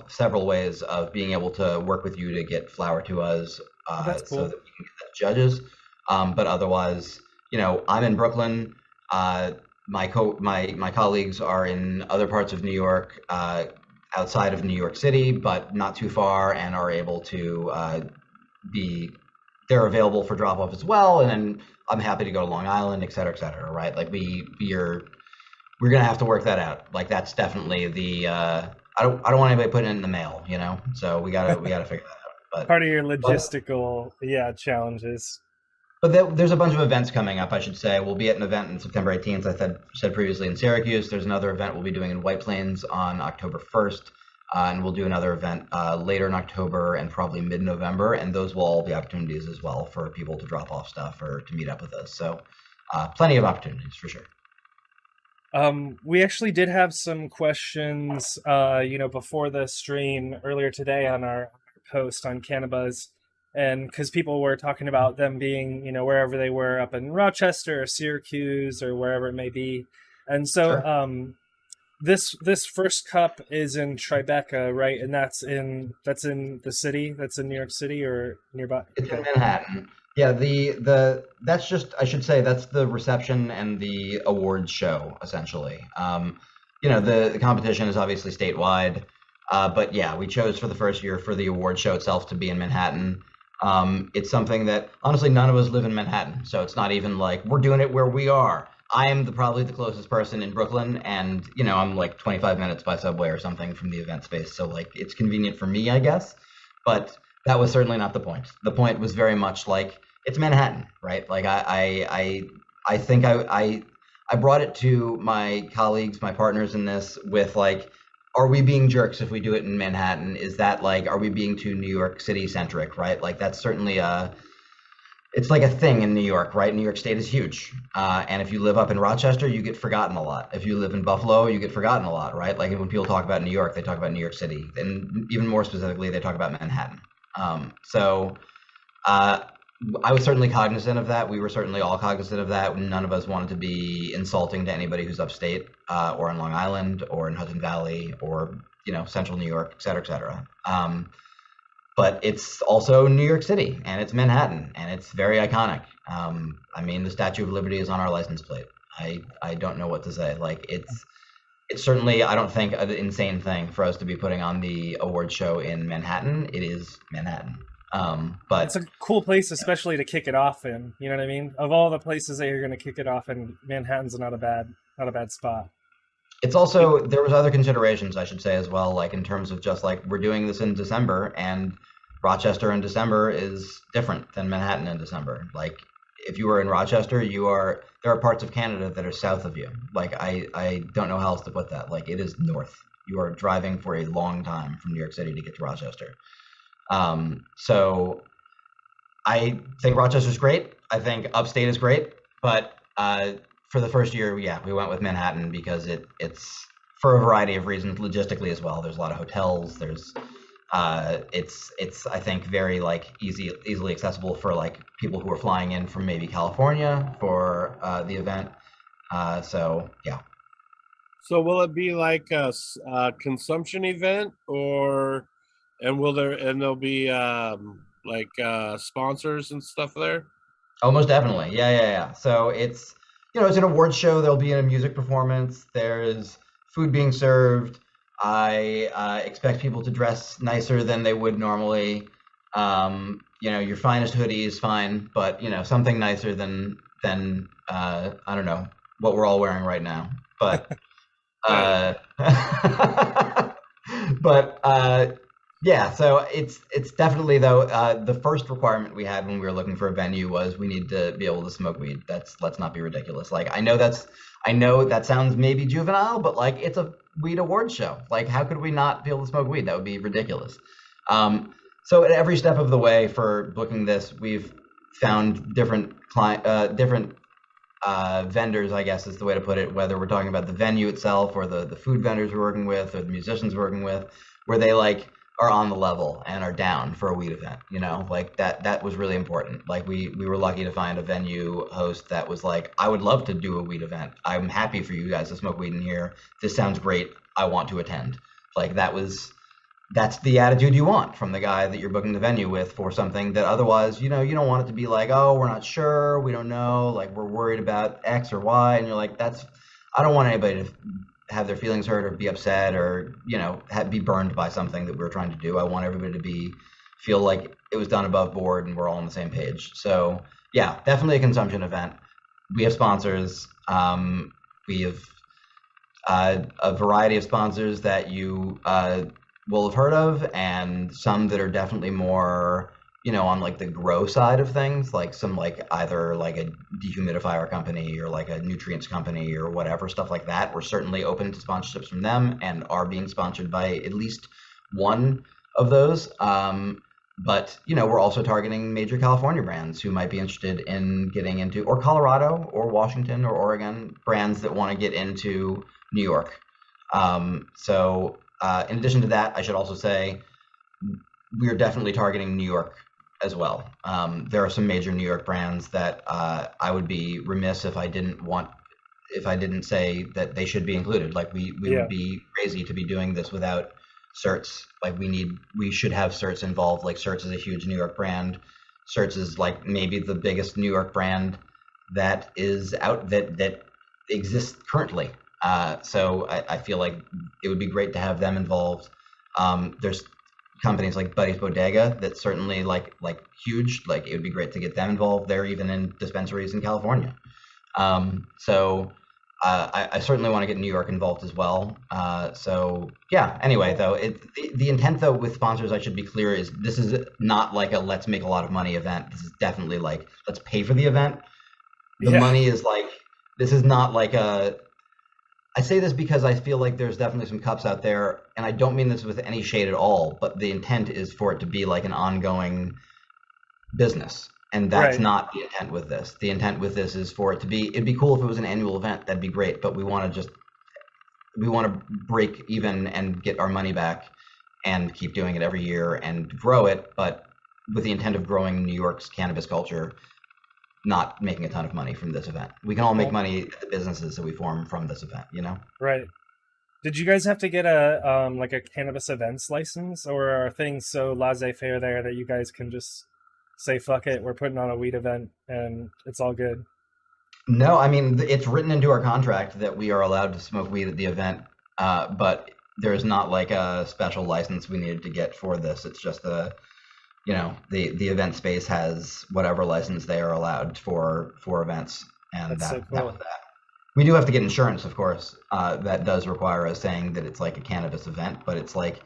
several ways of being able to work with you to get flour to us, That's cool. so that we can get that to judges. But otherwise, I'm in Brooklyn. My colleagues are in other parts of New York, outside of New York City, but not too far, and are able to they're available for drop off as well. And then I'm happy to go to Long Island, et cetera, right? Like we're gonna have to work that out. Like that's definitely the I don't want anybody putting it in the mail, you know. So we gotta figure that out. Part of your But logistical, challenges. there's a bunch of events coming up, I should say. We'll be at an event on September 18th, I said previously, in Syracuse. There's another event we'll be doing in White Plains on October 1st. And we'll do another event later in October and probably mid-November. And those will all be opportunities as well for people to drop off stuff or to meet up with us. So plenty of opportunities for sure. We actually did have some questions, before the stream earlier today on our post on CannaBuzz, and because people were talking about them being, wherever they were up in Rochester or Syracuse or wherever it may be, and so Sure. this first cup is in Tribeca, right? And that's in the city, that's in New York City or nearby. It's in Manhattan. Yeah, that's just, I should say, that's the reception and the awards show essentially. The competition is obviously statewide, but yeah, we chose for the first year for the award show itself to be in Manhattan. It's something that honestly none of us live in Manhattan, so it's not even like we're doing it where we are. I am probably the closest person in Brooklyn, and I'm like 25 minutes by subway or something from the event space, so like it's convenient for me, I guess. But that was certainly not the point. The point was very much like it's Manhattan, right? Like I think I brought it to my colleagues, my partners in this with like, are we being jerks if we do it in Manhattan? Is that like, are we being too New York City centric, right? Like that's certainly it's like a thing in New York, right? New York State is huge. And if you live up in Rochester, you get forgotten a lot. If you live in Buffalo, you get forgotten a lot, right? Like when people talk about New York, they talk about New York City. And even more specifically, they talk about Manhattan. I was certainly cognizant of that. We were certainly all cognizant of that. None of us wanted to be insulting to anybody who's upstate or in Long Island or in Hudson Valley or, central New York, et cetera, et cetera. But it's also New York City and it's Manhattan and it's very iconic. The Statue of Liberty is on our license plate. I don't know what to say. Like it's certainly, I don't think, an insane thing for us to be putting on the award show in Manhattan. It is Manhattan. But it's a cool place, especially to kick it off in. You know what I mean? Of all the places that you're going to kick it off in, Manhattan's not a bad spot. It's also, there was other considerations, I should say, as well, like in terms of just like we're doing this in December, and Rochester in December is different than Manhattan in December. Like if you were in Rochester, there are parts of Canada that are south of you. Like I don't know how else to put that. Like it is north. You are driving for a long time from New York City to get to Rochester. So I think Rochester's great. I think upstate is great, but for the first year, yeah, we went with Manhattan because it's for a variety of reasons, logistically as well. There's a lot of hotels. There's it's I think very like easily accessible for like people who are flying in from maybe California for the event. So yeah. So will it be like a consumption event, there'll be sponsors and stuff there? Oh, most definitely. Yeah. So it's it's an awards show. There'll be a music performance. There's food being served. I expect people to dress nicer than they would normally. Your finest hoodie is fine, but something nicer than I don't know what we're all wearing right now. But yeah, so it's definitely though the first requirement we had when we were looking for a venue was we need to be able to smoke weed. Let's not be ridiculous. Like I know that sounds maybe juvenile, but like it's a weed awards show. Like how could we not be able to smoke weed? That would be ridiculous. So at every step of the way for booking this, we've found different vendors, I guess is the way to put it, whether we're talking about the venue itself or the food vendors we're working with or the musicians we're working with, where they like are on the level and are down for a weed event, like that was really important. Like we were lucky to find a venue host that was like, I would love to do a weed event. I'm happy for you guys to smoke weed in here. This sounds great. I want to attend. Like that's the attitude you want from the guy that you're booking the venue with for something that otherwise, you don't want it to be like, oh, we're not sure. We don't know. Like we're worried about X or Y. And you're like, I don't want anybody to have their feelings hurt or be upset or be burned by something that we're trying to do. I want everybody to feel like it was done above board and we're all on the same page. So yeah, definitely a consumption event. We have sponsors. We have a variety of sponsors that you will have heard of, and some that are definitely more, on like the grow side of things, like some like either like a dehumidifier company or like a nutrients company or whatever, stuff like that. We're certainly open to sponsorships from them and are being sponsored by at least one of those. But we're also targeting major California brands who might be interested in getting into, or Colorado or Washington or Oregon brands that want to get into New York. So in addition to that, I should also say we are definitely targeting New York as well. There are some major New York brands that I would be remiss if I didn't say that they should be included. Like we would be crazy to be doing this without certs. Like we should have certs involved. Like certs is a huge New York brand. Certs is like maybe the biggest New York brand that is out that exists currently. So I feel like it would be great to have them involved. There's companies like Buddy's Bodega that's certainly like huge. Like it would be great to get them involved. They're even in dispensaries in California. So I certainly want to get New York involved as well. So yeah, anyway, though, the intent though with sponsors, I should be clear, is this is not like a let's make a lot of money event. This is definitely like let's pay for the event. The money is like, this is not like I say this because I feel like there's definitely some cups out there, and I don't mean this with any shade at all, but the intent is for it to be like an ongoing business. And that's not the intent with this. The intent with this is for it to be, it'd be cool if it was an annual event, that'd be great, but we want to break even and get our money back and keep doing it every year and grow it, but with the intent of growing New York's cannabis culture, not making a ton of money from this event. We can all make money at the businesses that we form from this event, Right. Did you guys have to get a like a cannabis events license, or are things so laissez-faire there that you guys can just say, fuck it, we're putting on a weed event and it's all good? No, I mean, it's written into our contract that we are allowed to smoke weed at the event, but there's not like a special license we needed to get for this. It's just the event space has whatever license they are allowed for events, and that was that. We do have to get insurance, of course. That does require us saying that it's like a cannabis event, but it's like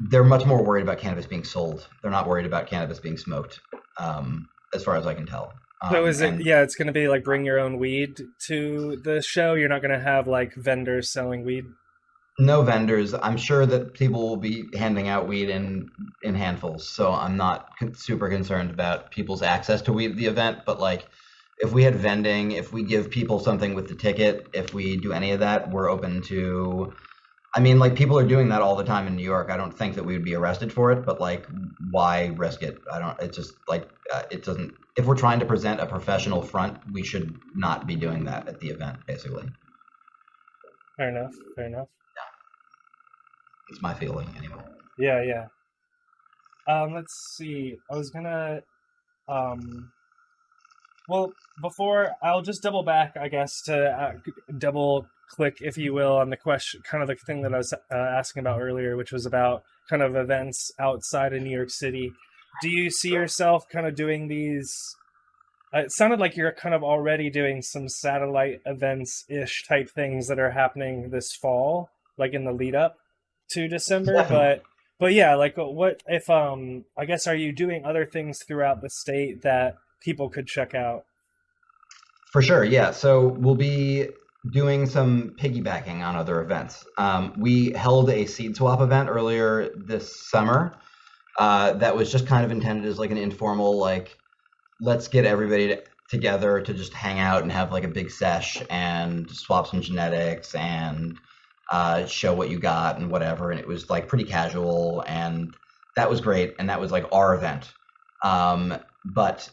they're much more worried about cannabis being sold. They're not worried about cannabis being smoked, as far as I can tell. So is it? Yeah, it's going to be like bring your own weed to the show. You're not going to have like vendors selling weed. No vendors. I'm sure that people will be handing out weed in handfuls, so I'm not super concerned about people's access to weed at the event. But like, if we had vending, if we give people something with the ticket, if we do any of that, we're open to. I mean, like, people are doing that all the time in New York. I don't think that we would be arrested for it, but like, why risk it? It's just like, it doesn't. If we're trying to present a professional front, we should not be doing that at the event, basically. Fair enough. It's my feeling, anyway. Yeah. Let's see. I was gonna, well, before I'll just double back, I guess, to double click, if you will, on the question, kind of the thing that I was asking about earlier, which was about kind of events outside of New York City. Do you see yourself kind of doing these? It sounded like you're kind of already doing some satellite events-ish type things that are happening this fall, like in the lead up to December. Definitely. But yeah, like what if I guess, are you doing other things throughout the state that people could check out? For sure, yeah. So we'll be doing some piggybacking on other events. We held a seed swap event earlier this summer that was just kind of intended as like an informal, like, let's get everybody together to just hang out and have like a big sesh and swap some genetics and show what you got and whatever. And it was like pretty casual, and that was great. And that was like our event. But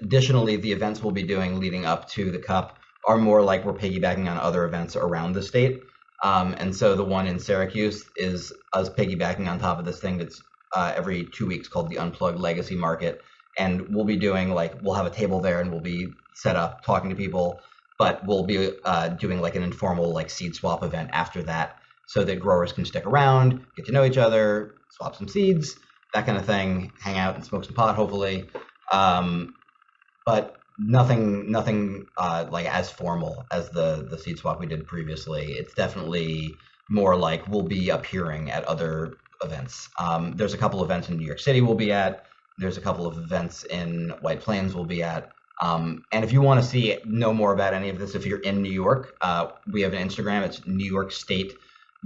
additionally, the events we'll be doing leading up to the Cup are more like we're piggybacking on other events around the state. And so the one in Syracuse is us piggybacking on top of this thing that's every 2 weeks called the Unplugged Legacy Market. And we'll be doing we'll have a table there and we'll be set up talking to people, but we'll be doing like an informal like seed swap event after that, so that growers can stick around, get to know each other, swap some seeds, that kind of thing, hang out and smoke some pot, hopefully. But nothing like as formal as the seed swap we did previously. It's definitely more like we'll be appearing at other events. There's a couple events in New York City we'll be at. There's a couple of events in White Plains we'll be at. And if you want to know more about any of this, if you're in New York, we have an Instagram. It's New York State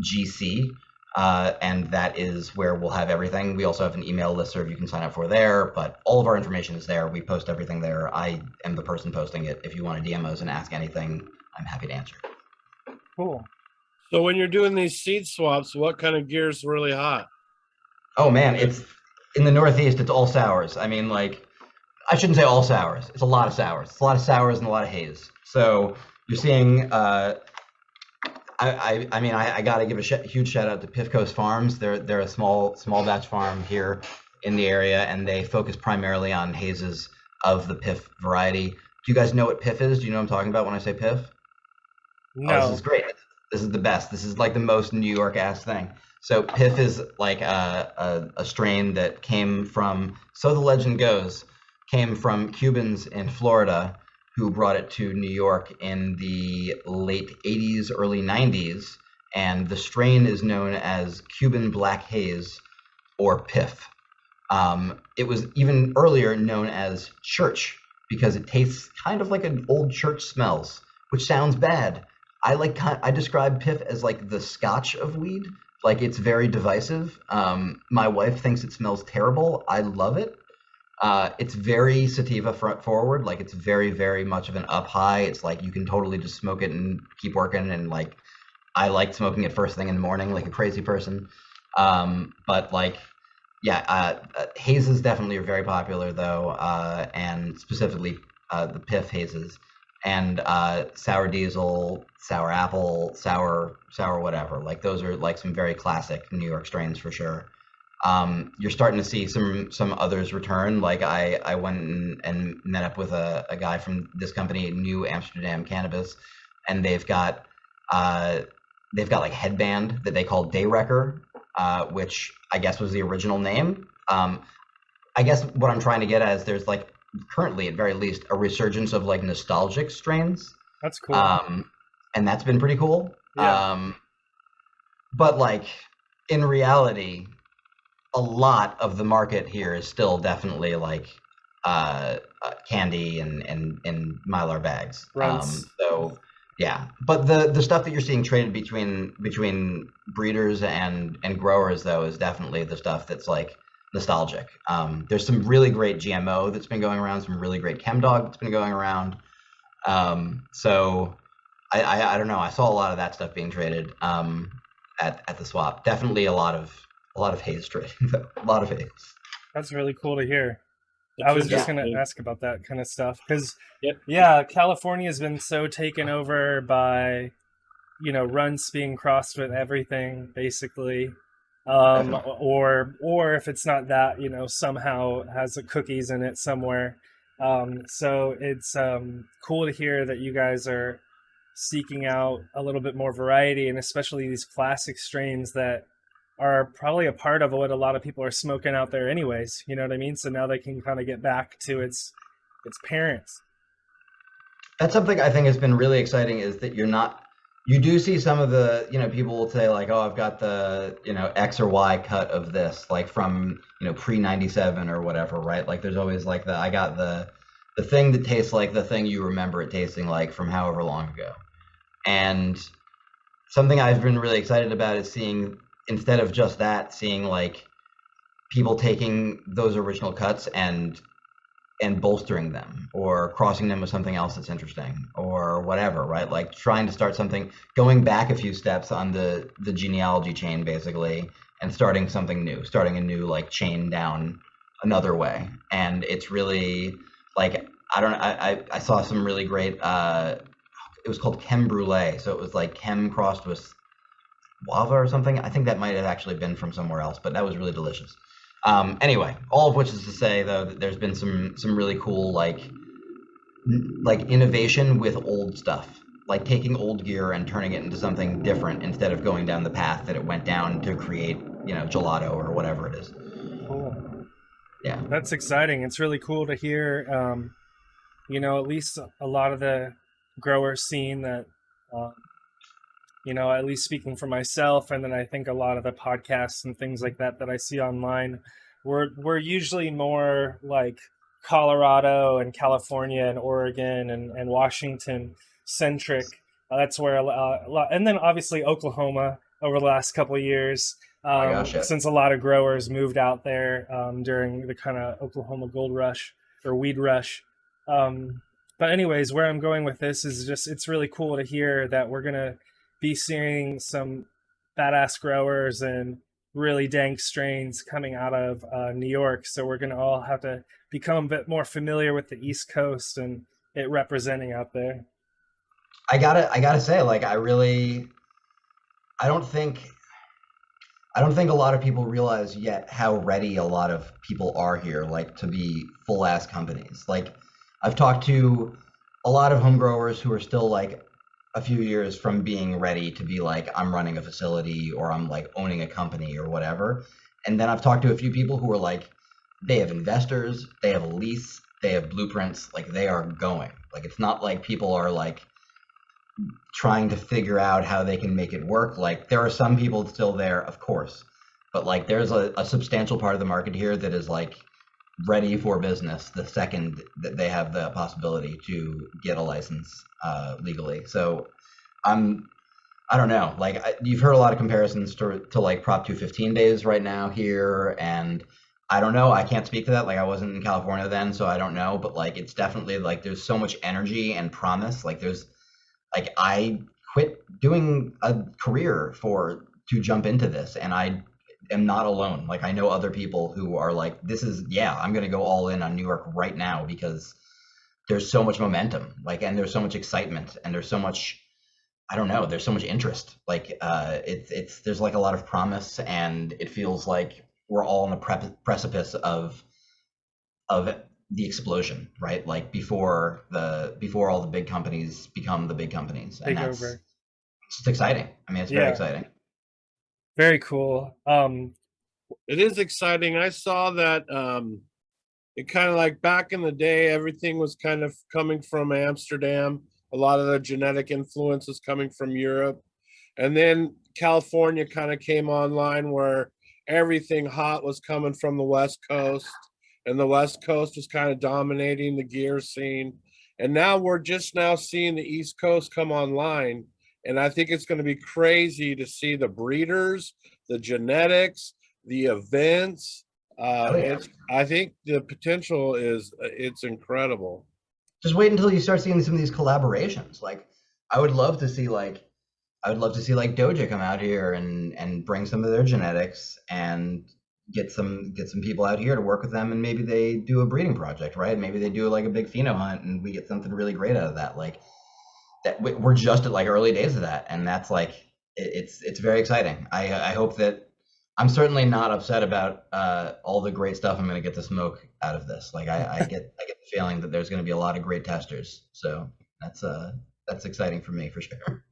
GC. And that is where we'll have everything. We also have an email listserv you can sign up for there, but all of our information is there. We post everything there. I am the person posting it. If you want to DM us and ask anything, I'm happy to answer. Cool. So when you're doing these seed swaps, what kind of gear is really hot? Oh man, it's in the Northeast. It's all sours. I mean, like, I shouldn't say all sours. It's a lot of sours. It's a lot of sours and a lot of haze. So you're seeing. I got to give a huge shout out to Piff Coast Farms. They're a small batch farm here in the area, and they focus primarily on hazes of the Piff variety. Do you guys know what Piff is? Do you know what I'm talking about when I say Piff? No. Oh, this is great. This is the best. This is like the most New York ass thing. So Piff is like a strain that came from, so the legend goes, came from Cubans in Florida who brought it to New York in the late 80s, early 90s, and the strain is known as Cuban Black Haze, or Piff. It was even earlier known as church, because it tastes kind of like an old church smells, which sounds bad. I describe Piff as like the Scotch of weed. Like, it's very divisive. My wife thinks it smells terrible. I love it. It's very sativa front forward. Like, it's very, very much of an up high. It's like you can totally just smoke it and keep working. And like, I like smoking it first thing in the morning, like a crazy person. But like, yeah, hazes definitely are very popular though. And specifically, the Piff hazes, and sour diesel, sour apple, sour whatever. Like, those are like some very classic New York strains for sure. You're starting to see some others return. Like, I went and met up with a guy from this company, New Amsterdam Cannabis, and they've got like Headband that they call Day Wrecker, which I guess was the original name. I guess what I'm trying to get at is there's like currently, at very least, a resurgence of like nostalgic strains. That's cool. And that's been pretty cool. Yeah. But like, in reality, a lot of the market here is still definitely like candy and Mylar bags. Right. So yeah, but the stuff that you're seeing traded between breeders and growers though is definitely the stuff that's like nostalgic. There's some really great GMO that's been going around, some really great chem dog that's been going around. So I don't know. I saw a lot of that stuff being traded at the swap. Definitely a lot of haze trading, though. A lot of haze. That's really cool to hear. I was just going to ask about that kind of stuff because, California has been so taken over by, runts being crossed with everything, basically. Or if it's not that, somehow has cookies in it somewhere. So it's cool to hear that you guys are seeking out a little bit more variety, and especially these classic strains that are probably a part of what a lot of people are smoking out there anyways. You know what I mean? So now they can kind of get back to its parents. That's something I think has been really exciting, is that you do see some of the, people will say like, oh, I've got the, X or Y cut of this, like from, pre-97 or whatever, right? Like, there's always like I got the thing that tastes like the thing you remember it tasting like from however long ago. And something I've been really excited about is seeing, instead of just that, seeing like people taking those original cuts and bolstering them or crossing them with something else that's interesting or whatever, right? Like trying to start something, going back a few steps on the genealogy chain basically, and starting something new, starting a new like chain down another way. And it's really like, I saw some really great, it was called Chem Brulee. So it was like chem crossed with guava or something. I think that might have actually been from somewhere else, but that was really delicious. Anyway, all of which is to say though that there's been some really cool like innovation with old stuff, like taking old gear and turning it into something different instead of going down the path that it went down to create, gelato or whatever it is. Cool. Yeah, that's exciting. It's really cool to hear. at least a lot of the growers scene that, uh, at least speaking for myself, and then I think a lot of the podcasts and things like that I see online, we're usually more like Colorado and California and Oregon and Washington centric. That's where a lot, and then obviously Oklahoma over the last couple of years, Oh my gosh, yeah. since a lot of growers moved out there during the kind of Oklahoma gold rush or weed rush. But anyways, where I'm going with this is just it's really cool to hear that we're gonna be seeing some badass growers and really dank strains coming out of New York. So we're gonna all have to become a bit more familiar with the East Coast and it representing out there. I gotta say, like, I don't think I don't think a lot of people realize yet how ready a lot of people are here, like, to be full ass companies. Like, I've talked to a lot of home growers who are still like a few years from being ready to be like, I'm running a facility or I'm like owning a company or whatever. And then I've talked to a few people who are like, they have investors, they have a lease, they have blueprints, like they are going. Like, it's not like people are like trying to figure out how they can make it work. Like, there are some people still there, of course, but like there's a substantial part of the market here that is like ready for business the second that they have the possibility to get a license legally. So I don't know, like you've heard a lot of comparisons to like Prop 215 days right now here, and I don't know, I can't speak to that. Like, I wasn't in California then, so I don't know, but like it's definitely like there's so much energy and promise. Like, there's like, I quit doing a career to jump into this, and I am not alone. Like, I know other people who are like, this is, yeah, I'm going to go all in on New York right now because there's so much momentum, like, and there's so much excitement, and there's so much, I don't know, there's so much interest. Like, there's like a lot of promise, and it feels like we're all on the precipice of the explosion, right? Like, before all the big companies become the big companies, and Take it's over. just exciting. I mean, it's very exciting. Very cool. It is exciting. I saw that it kind of like back in the day, everything was kind of coming from Amsterdam. A lot of the genetic influence is coming from Europe. And then California kind of came online where everything hot was coming from the West Coast. And the West Coast was kind of dominating the gear scene. And now we're just now seeing the East Coast come online. And I think it's going to be crazy to see the breeders, the genetics, the events. I think the potential it's incredible. Just wait until you start seeing some of these collaborations. Like, I would love to see like Doja come out here and bring some of their genetics and get some people out here to work with them, and maybe they do a breeding project, right? Maybe they do like a big pheno hunt and we get something really great out of that. Like, that we're just at like early days of that, and that's like it's very exciting. I hope that I'm certainly not upset about all the great stuff I'm going to get to smoke out of this. Like, I get the feeling that there's going to be a lot of great testers, so that's exciting for me for sure.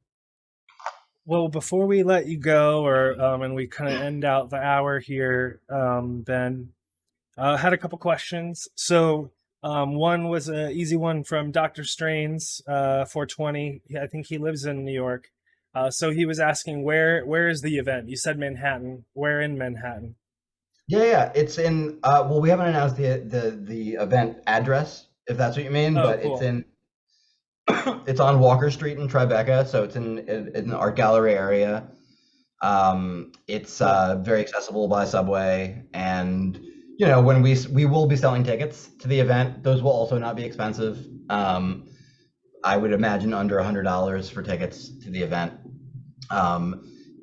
Well, before we let you go, or and we kind of end out the hour here, Ben, had a couple questions. So one was an easy one from Dr. Strains, 420. I think he lives in New York. So he was asking, where is the event? You said Manhattan. Where in Manhattan? Yeah, it's in. Well, we haven't announced the event address, if that's what you mean, but cool. It's on Walker Street in Tribeca, so it's in the art gallery area. It's very accessible by subway, and when we will be selling tickets to the event, those will also not be expensive. I would imagine under $100 for tickets to the event.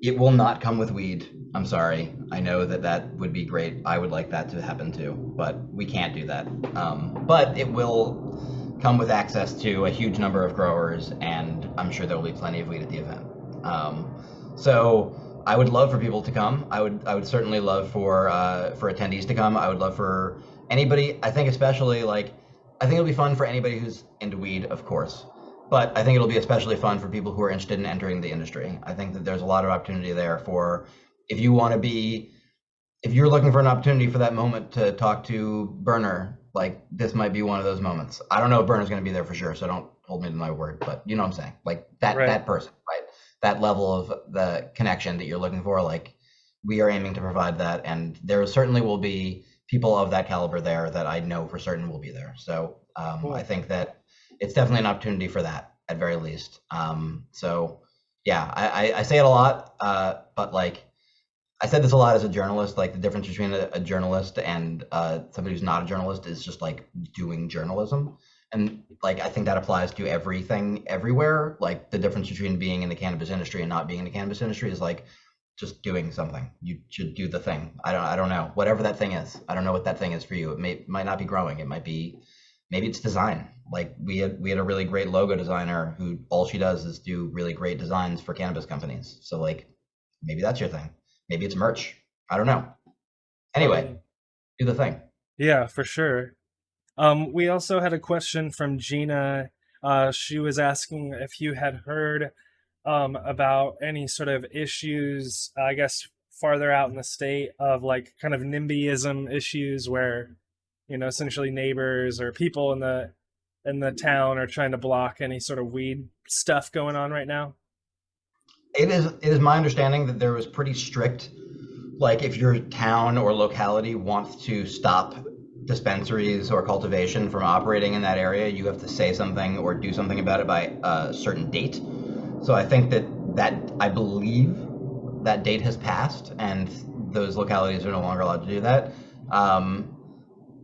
It will not come with weed. I'm sorry. I know that would be great. I would like that to happen too, but we can't do that. But it will come with access to a huge number of growers, and I'm sure there will be plenty of weed at the event. So I would love for people to come. I would certainly love for attendees to come. I would love for anybody. I think especially I think it'll be fun for anybody who's into weed, of course. But I think it'll be especially fun for people who are interested in entering the industry. I think that there's a lot of opportunity there for if you're looking for an opportunity for that moment to talk to Berner Like this might be one of those moments. I don't know if Berner's going to be there for sure, so don't hold me to my word. But you know what I'm saying? Like Right. that person, right? That level of the connection that you're looking for. Like we are aiming to provide that, and there certainly will be people of that caliber there that I know for certain will be there. So Cool. I think that it's definitely an opportunity for that at very least. So yeah, I say it a lot, but like I said this a lot as a journalist. Like the difference between a journalist and somebody who's not a journalist is just like doing journalism, and like I think that applies to everything everywhere. Like the difference between being in the cannabis industry and not being in the cannabis industry is like just doing something. You should do the thing. I don't know whatever that thing is. I don't know what that thing is for you. Might not be growing. It might be maybe it's design. Like we had a really great logo designer who all she does is do really great designs for cannabis companies. So like maybe that's your thing. Maybe it's merch. I don't know. Anyway, do the thing. Yeah, for sure. We also had a question from Gina. She was asking if you had heard about any sort of issues, I guess, farther out in the state of like kind of NIMBYism issues where, essentially neighbors or people in the town are trying to block any sort of weed stuff going on right now. It is my understanding that there was pretty strict, like if your town or locality wants to stop dispensaries or cultivation from operating in that area, you have to say something or do something about it by a certain date. So I think that I believe that date has passed and those localities are no longer allowed to do that.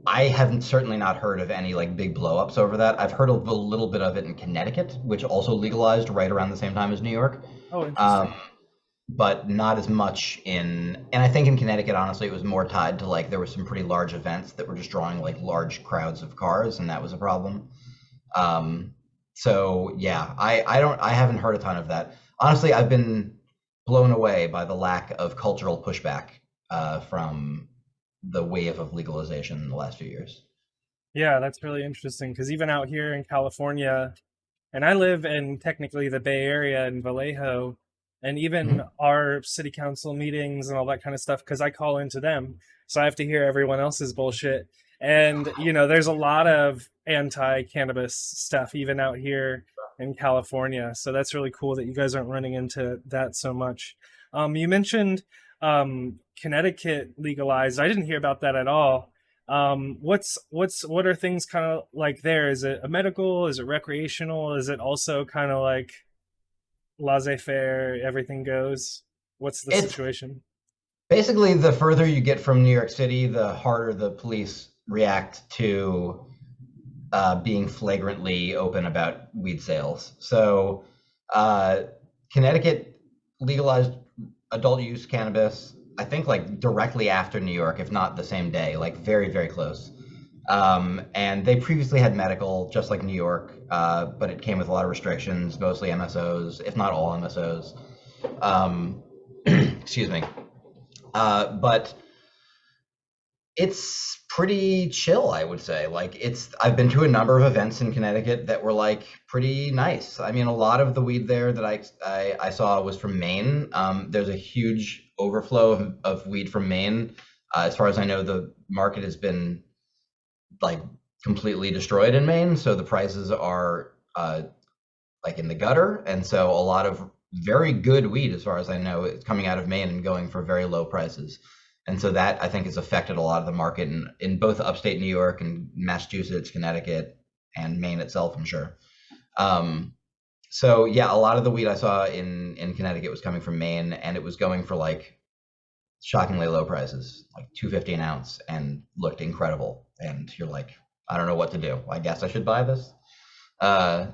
I haven't certainly not heard of any like big blowups over that. I've heard of a little bit of it in Connecticut, which also legalized right around the same time as New York. Oh, interesting. But not as much and I think in Connecticut, honestly, it was more tied to like there were some pretty large events that were just drawing like large crowds of cars, and that was a problem. So yeah, I haven't heard a ton of that. Honestly, I've been blown away by the lack of cultural pushback from the wave of legalization in the last few years. Yeah, that's really interesting because even out here in California, and I live in technically the Bay Area in Vallejo, and even our city council meetings and all that kind of stuff, because I call into them. So I have to hear everyone else's bullshit. And, there's a lot of anti-cannabis stuff even out here in California. So that's really cool that you guys aren't running into that so much. You mentioned Connecticut legalized. I didn't hear about that at all. What are things kind of like there? Is it a medical? Is it recreational? Is it also kind of like laissez-faire, everything goes? What's the situation? Basically, the further you get from New York City, the harder the police react to being flagrantly open about weed sales. So Connecticut legalized adult use cannabis, I think like directly after New York, if not the same day, like very, very close. And they previously had medical, just like New York, but it came with a lot of restrictions, mostly MSOs, if not all MSOs. Excuse me. But it's pretty chill, I would say. Like I've been to a number of events in Connecticut that were like pretty nice. I mean, a lot of the weed there that I saw was from Maine. There's a huge overflow of weed from Maine. As far as I know, the market has been like completely destroyed in Maine, so the prices are like in the gutter, and so a lot of very good weed, as far as I know, is coming out of Maine and going for very low prices. And so that I think has affected a lot of the market in both upstate New York and Massachusetts, Connecticut, and Maine itself, I'm sure. So yeah, a lot of the weed I saw in Connecticut was coming from Maine, and it was going for like shockingly low prices, like $2.50 an ounce, and looked incredible. And you're like, I don't know what to do. I guess I should buy this. But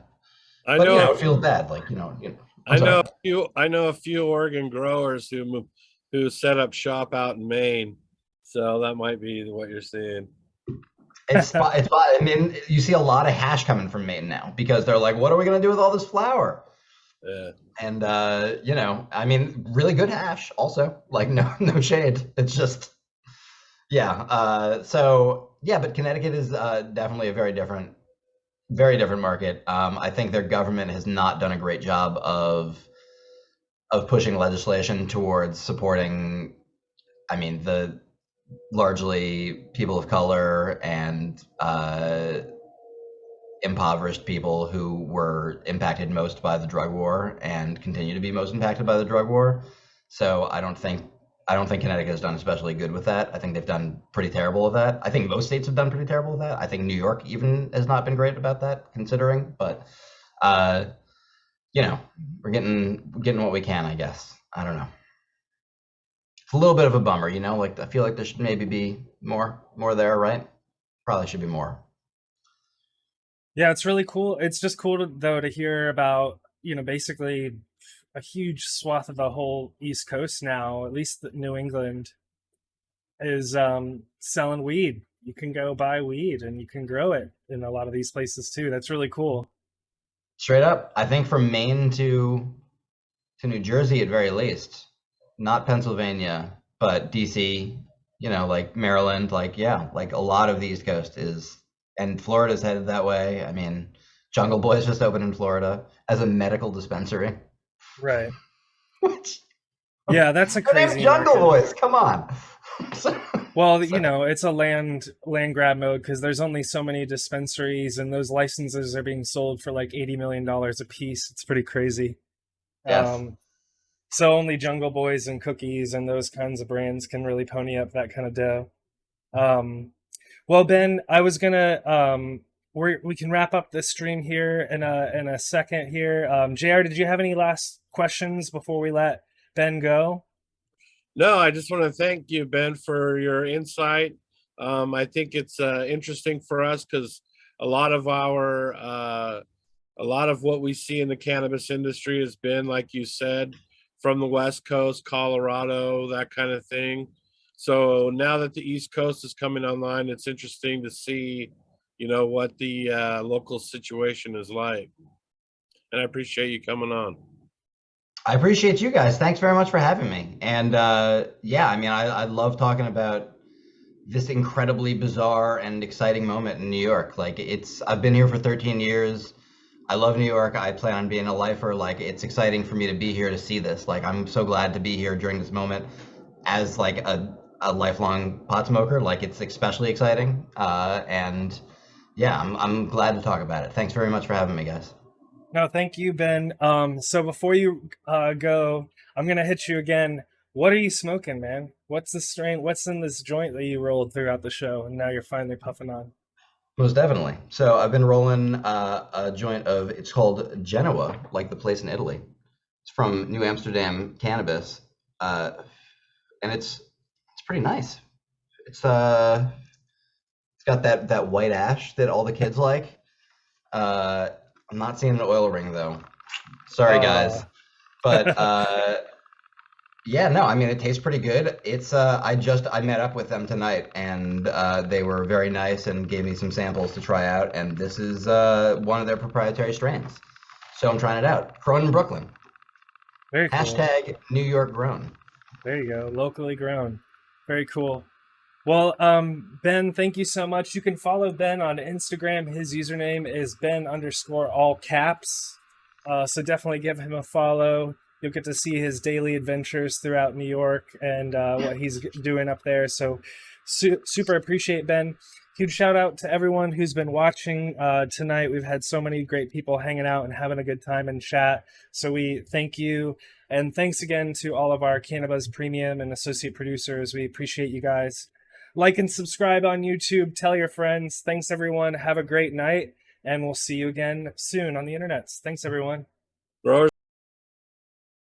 it feels bad. Like I know a few Oregon growers who set up shop out in Maine, so that might be what you're seeing. It's I mean, you see a lot of hash coming from Maine now because they're like, what are we gonna do with all this flower? Yeah. And I mean, really good hash also. Like no shade. It's just so yeah, but Connecticut is definitely a very different market. I think their government has not done a great job of pushing legislation towards supporting. I mean, the largely people of color and impoverished people who were impacted most by the drug war and continue to be most impacted by the drug war. So I don't think Connecticut has done especially good with that. I think they've done pretty terrible with that. I think most states have done pretty terrible with that. I think New York even has not been great about that, considering. But uh, we're getting what we can, I guess. I don't know. It's a little bit of a bummer, Like I feel like there should maybe be more there, right? Probably should be more. Yeah, it's really cool. It's just cool to hear about, basically a huge swath of the whole East Coast now, at least New England, is selling weed. You can go buy weed and you can grow it in a lot of these places too. That's really cool. Straight up, I think from Maine to New Jersey at very least, not Pennsylvania, but DC, like Maryland, like yeah, like a lot of the East Coast is, and Florida's headed that way. I mean, Jungle Boy's just opened in Florida as a medical dispensary. Right. Which, Yeah, that's a their name's crazy Jungle market. Boys. Come on. Well, it's a land grab mode because there's only so many dispensaries and those licenses are being sold for like $80 million a piece. It's pretty crazy. Yes. So only Jungle Boys and Cookies and those kinds of brands can really pony up that kind of dough. Well, Ben, I was gonna we can wrap up this stream here in a second here. JR, did you have any last questions before we let Ben go? No, I just want to thank you, Ben, for your insight. I think it's interesting for us because a lot of what we see in the cannabis industry has been, like you said, from the West Coast, Colorado, that kind of thing. So now that the East Coast is coming online, it's interesting to see, what the local situation is like. And I appreciate you coming on. I appreciate you guys. Thanks very much for having me. And yeah, I mean, I love talking about this incredibly bizarre and exciting moment in New York. Like I've been here for 13 years. I love New York. I plan on being a lifer. Like it's exciting for me to be here to see this. Like I'm so glad to be here during this moment as like a lifelong pot smoker. Like it's especially exciting. And yeah, I'm glad to talk about it. Thanks very much for having me, guys. No, thank you, Ben. So before you go, I'm gonna hit you again. What are you smoking, man? What's the strain? What's in this joint that you rolled throughout the show, and now you're finally puffing on? Most definitely. So I've been rolling a joint of, it's called Genoa, like the place in Italy. It's from New Amsterdam Cannabis, and it's pretty nice. It's got that white ash that all the kids like. I'm not seeing an oil ring though. Sorry, guys. But yeah, no, I mean it tastes pretty good. It's I met up with them tonight and they were very nice and gave me some samples to try out, and this is one of their proprietary strains. So I'm trying it out. Grown in Brooklyn. Very cool. Hashtag New York grown. There you go. Locally grown. Very cool. Well, Ben, thank you so much. You can follow Ben on Instagram. His username is Ben_all caps. So definitely give him a follow. You'll get to see his daily adventures throughout New York and what he's doing up there. So super appreciate Ben. Huge shout out to everyone who's been watching tonight. We've had so many great people hanging out and having a good time in chat. So we thank you. And thanks again to all of our CannaBuzz Premium and associate producers. We appreciate you guys. Like and subscribe on YouTube. Tell your friends. Thanks, everyone. Have a great night. And we'll see you again soon on the internet. Thanks, everyone. Growers